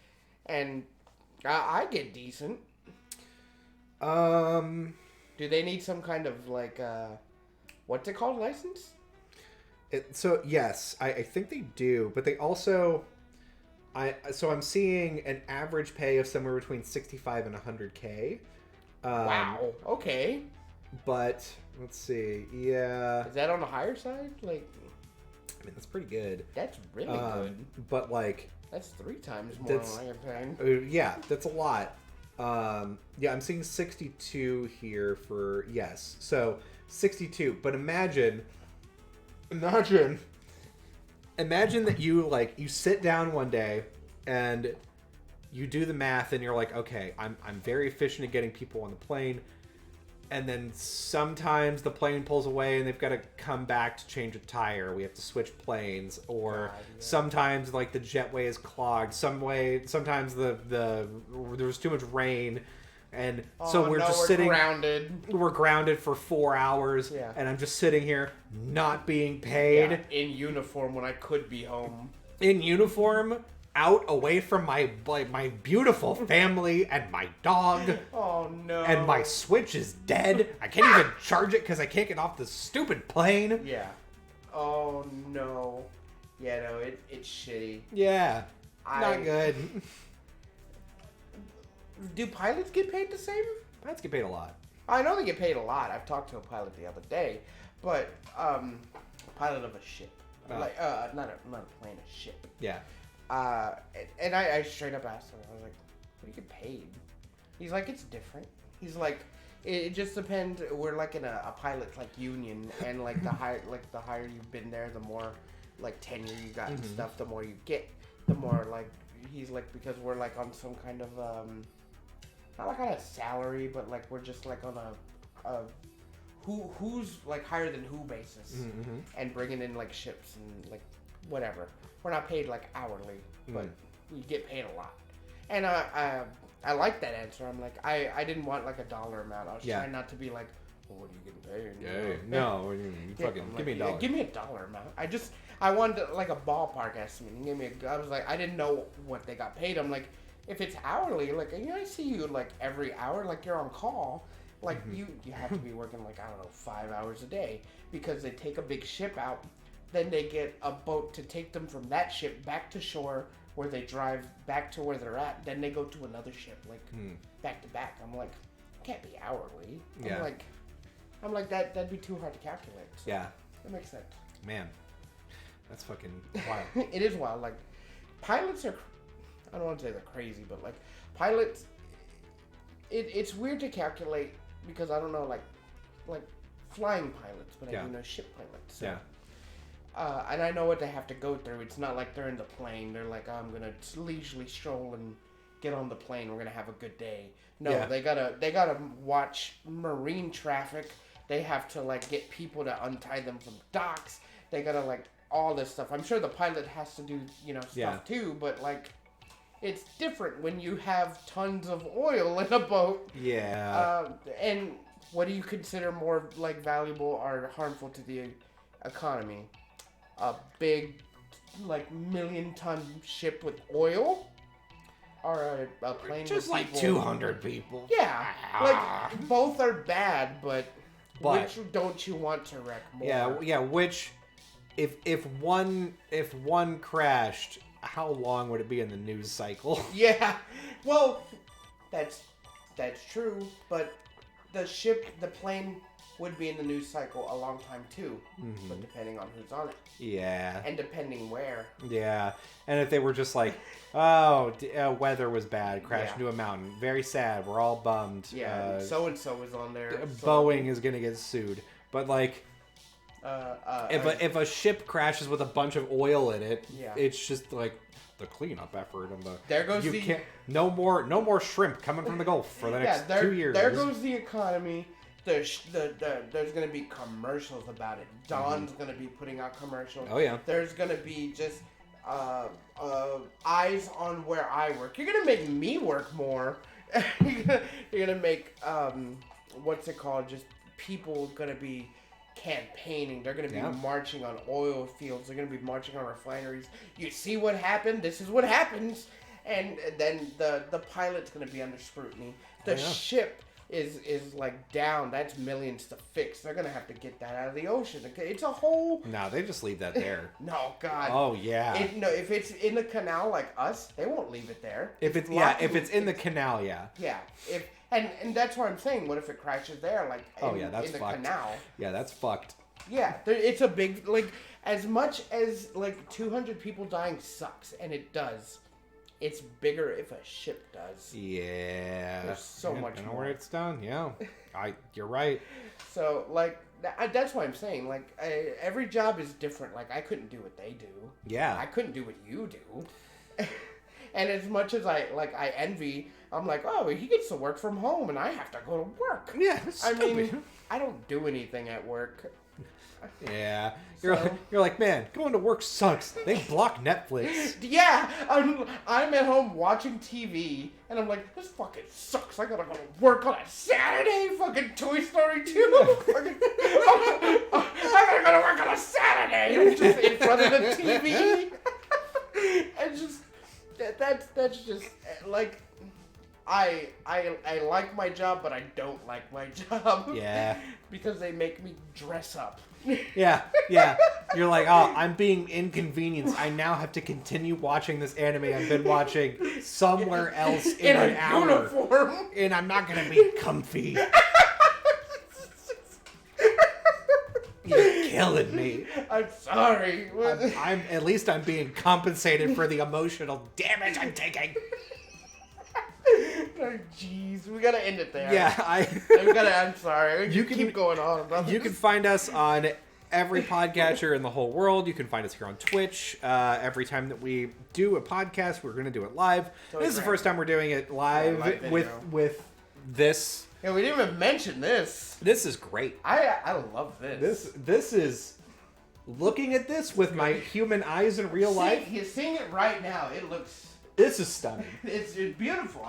and I get decent. Do they need some kind of like what's it called, license? So yes, I think they do, but they also, I'm seeing an average pay of somewhere between 65 and 100K. Wow. Okay. But let's see. Yeah. Is that on the higher side? Like, I mean, that's pretty good. that's really good. But like, That's 3 times more that's- than I am paying. yeah, that's a lot. Yeah, I'm seeing 62 here for yes. So 62. But imagine that you sit down one day and you do the math and you're like, okay, I'm very efficient at getting people on the plane. And then sometimes the plane pulls away and they've got to come back to change a tire. We have to switch planes. Or sometimes like the jetway is clogged. Sometimes there was too much rain. And so we're sitting grounded. We're grounded for 4 hours. Yeah. And I'm just sitting here not being paid. Yeah, in uniform when I could be home. In uniform, out away from my beautiful family and my dog. Oh no. And my Switch is dead. I can't even charge it because I can't get off this stupid plane. Yeah. Oh no. Yeah, no, it's shitty. Yeah. Not good. Do pilots get paid the same? Pilots get paid a lot. I know they get paid a lot. I've talked to a pilot the other day, but pilot of a ship, not a plane, a ship. Yeah. And I straight up asked him. I was like, "What do you get paid?" He's like, "It's different." He's like, "It just depends. We're like in a pilot like union, and like the higher you've been there, the more like tenure you got and stuff. The more you get, the more like." He's like, because we're like on some kind of not like on a salary, but like we're just like on a who's like higher than who basis, and bringing in like ships and like whatever. We're not paid like hourly, but you get paid a lot. And I like that answer. I'm like, I didn't want like a dollar amount. I was trying not to be like, well, what are you getting paid? Yeah, no, you fucking give me a dollar. Give me a dollar amount. I wanted like a ballpark estimate. You gave me I was like, I didn't know what they got paid. I'm like, if it's hourly, like, I see you like every hour, like you're on call. Like you have to be working like, I don't know, 5 hours a day because they take a big ship out. Then they get a boat to take them from that ship back to shore where they drive back to where they're at. Then they go to another ship, like back to back. I'm like, it can't be hourly. I'm like that'd be too hard to calculate. So Yeah. That makes sense. Man, that's fucking wild. It is wild. Like, pilots are, I don't want to say they're crazy, but like, pilots, it's weird to calculate because I don't know, like flying pilots, but I do know ship pilots. So. Yeah. And I know what they have to go through. It's not like they're in the plane. They're like, I'm going to leisurely stroll and get on the plane. We're gonna have a good day. No, they gotta watch marine traffic. They have to like get people to untie them from docks. They gotta like all this stuff. I'm sure the pilot has to do stuff too, but like it's different when you have tons of oil in a boat. Yeah. And what do you consider more like valuable or harmful to the economy? A big, like 1,000,000-ton ship with oil, or a plane just with like people? 200 people. Yeah, like both are bad, but which don't you want to wreck more? Yeah. Which, if one crashed, how long would it be in the news cycle? Yeah, well, that's true, but the plane would be in the news cycle a long time too, but depending on who's on it. Yeah. And depending where. Yeah. And if they were just like, weather was bad, crashed into a mountain, very sad, we're all bummed. Yeah, so-and-so is on there. Boeing is going to get sued. But like, if a ship crashes with a bunch of oil in it, it's just like the cleanup effort and no more shrimp coming from the Gulf for the next 2 years. There goes the economy. There's going to be commercials about it. Don's going to be putting out commercials. Oh, yeah. There's going to be just eyes on where I work. You're going to make me work more. You're going to make, what's it called? Just people going to be campaigning. They're going to be marching on oil fields. They're going to be marching on refineries. You see what happened? This is what happens. And then the pilot's going to be under scrutiny. The ship is like down. That's millions to fix. They're gonna have to get that out of the ocean. It's a whole. No, they just leave that there. No, God. Oh yeah. If it's in the canal like us, they won't leave it there. If it's in the canal, yeah. Yeah. And that's what I'm saying. What if it crashes there? Like that's in the fucked. canal. Yeah, that's fucked. Yeah, it's a big like as much as like 200 people dying sucks, and it does. It's bigger if a ship does. Yeah. There's so much more. Where it's done, yeah. You're right. So, like, that's why I'm saying, like, every job is different. Like, I couldn't do what they do. Yeah. I couldn't do what you do. And as much as I envy, I'm like, oh, he gets to work from home and I have to go to work. Yeah, I mean, I don't do anything at work. Yeah, you're like, man, going to work sucks. They block Netflix. Yeah, I'm at home watching TV, and I'm like, this fucking sucks. I gotta go to work on a Saturday. Fucking Toy Story 2. I gotta go to work on a Saturday. I'm just in front of the TV. And just that's just like. I like my job, but I don't like my job. Yeah. Because they make me dress up. Yeah. You're like, oh, I'm being inconvenienced. I now have to continue watching this anime I've been watching somewhere else in an hour. Uniform. And I'm not going to be comfy. You're killing me. I'm sorry. I'm at least I'm being compensated for the emotional damage I'm taking. Oh, jeez, we gotta end it there. Yeah, I'm sorry. You can keep going on about this. You can find us on every podcatcher in the whole world. You can find us here on Twitch. Every time that we do a podcast, we're going to do it live. This is the first time we're doing it live with this. Yeah, we didn't even mention this. This is great. I love this. This is looking at this with my human eyes in real life. You're seeing it right now. It looks. This is stunning. It's beautiful.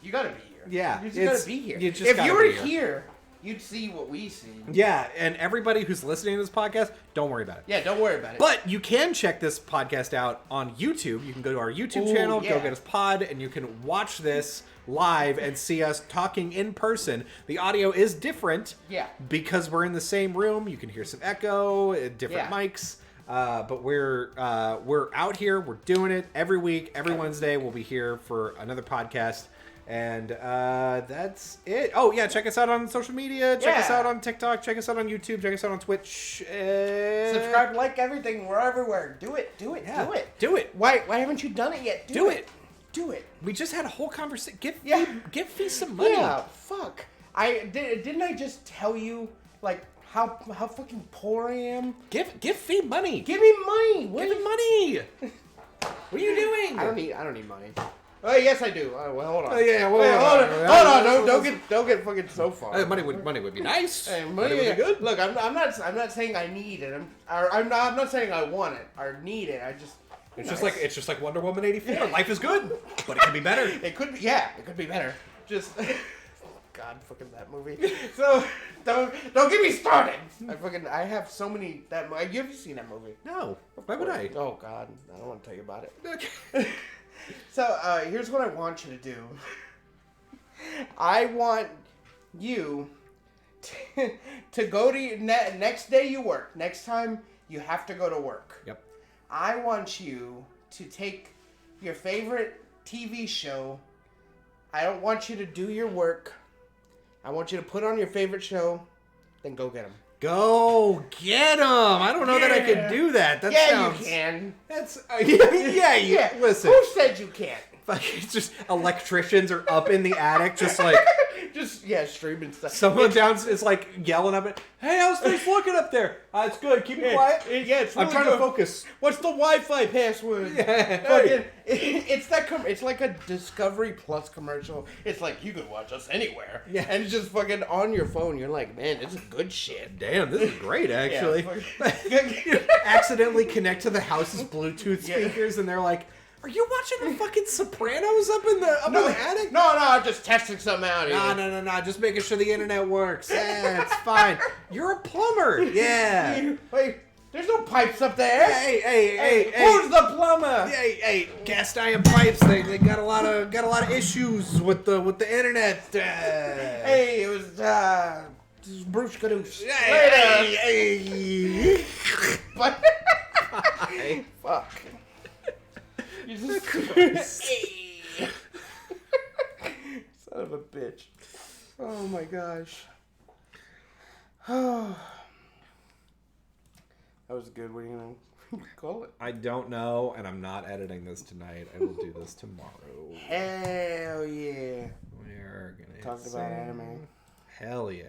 You gotta be here. Yeah, you just gotta be here. If you were here, you'd see what we see. Yeah, and everybody who's listening to this podcast, don't worry about it. Yeah, don't worry about it. But you can check this podcast out on YouTube. You can go to our YouTube channel, Go Get Us Pod, and you can watch this live and see us talking in person. The audio is different. Yeah. Because we're in the same room. You can hear some echo, different mics. But we're out here. We're doing it every week. Every Wednesday, we'll be here for another podcast. And that's it. Oh, yeah. Check us out on social media. Check us out on TikTok. Check us out on YouTube. Check us out on Twitch. Subscribe, like everything. We're everywhere. Do it. Do it. Yeah. Do it. Do it. Why haven't you done it yet? Do it. Do it. We just had a whole conversation. Give Fee some money. Yeah, fuck. Didn't I just tell you, like, how fucking poor I am? Give Fee money. Give me money. Give him money. What are you doing? I don't need money. Oh, yes, I do. Well, hold on. Yeah, well, Hey, hold on. Don't get fucking so far. Money would be nice. Hey, money would be good. Look, I'm not saying I need it. I'm not saying I want it or need it. It's just like Wonder Woman 84. Life is good, but it can be better. It could be. Yeah, it could be better. Just. God, fucking that movie. So don't get me started. I have so many you have seen that movie? No. Why would I? Oh God, I don't want to tell you about it. Okay. So here's what I want you to do. I want you to go to your next day you work. Next time you have to go to work. Yep. I want you to take your favorite TV show. I don't want you to do your work. I want you to put on your favorite show, then go get them. Go get them! I don't know that I could do that. That sounds... you can. That's... yeah. Listen. Who said you can't? It's just electricians are up in the attic, just like... streaming stuff. Someone down is like yelling up it. Hey, how's things looking up there? It's good. Keep it quiet. It's really I'm trying to focus. What's the Wi-Fi password? Yeah. It's like a Discovery Plus commercial. It's like you could watch us anywhere. Yeah. And it's just fucking on your phone. You're like, man, this is good shit. Damn, this is great, actually. Yeah, Accidentally connect to the house's Bluetooth speakers, and they're like, "Are you watching the fucking Sopranos up in the attic?" No, I'm just testing something out here. No. Just making sure the internet works. Yeah, it's fine. You're a plumber. Yeah. Wait, there's no pipes up there. Hey. Who's the plumber? Hey, cast iron pipes. They got a lot of issues with the internet. Hey, it was Bruce Caduce. Hey. But fuck. Jesus Christ. Son of a bitch. Oh my gosh. That was good. What are you gonna call it? I don't know, and I'm not editing this tonight. I will do this tomorrow. Hell yeah. We're gonna talk about anime. Hell yeah.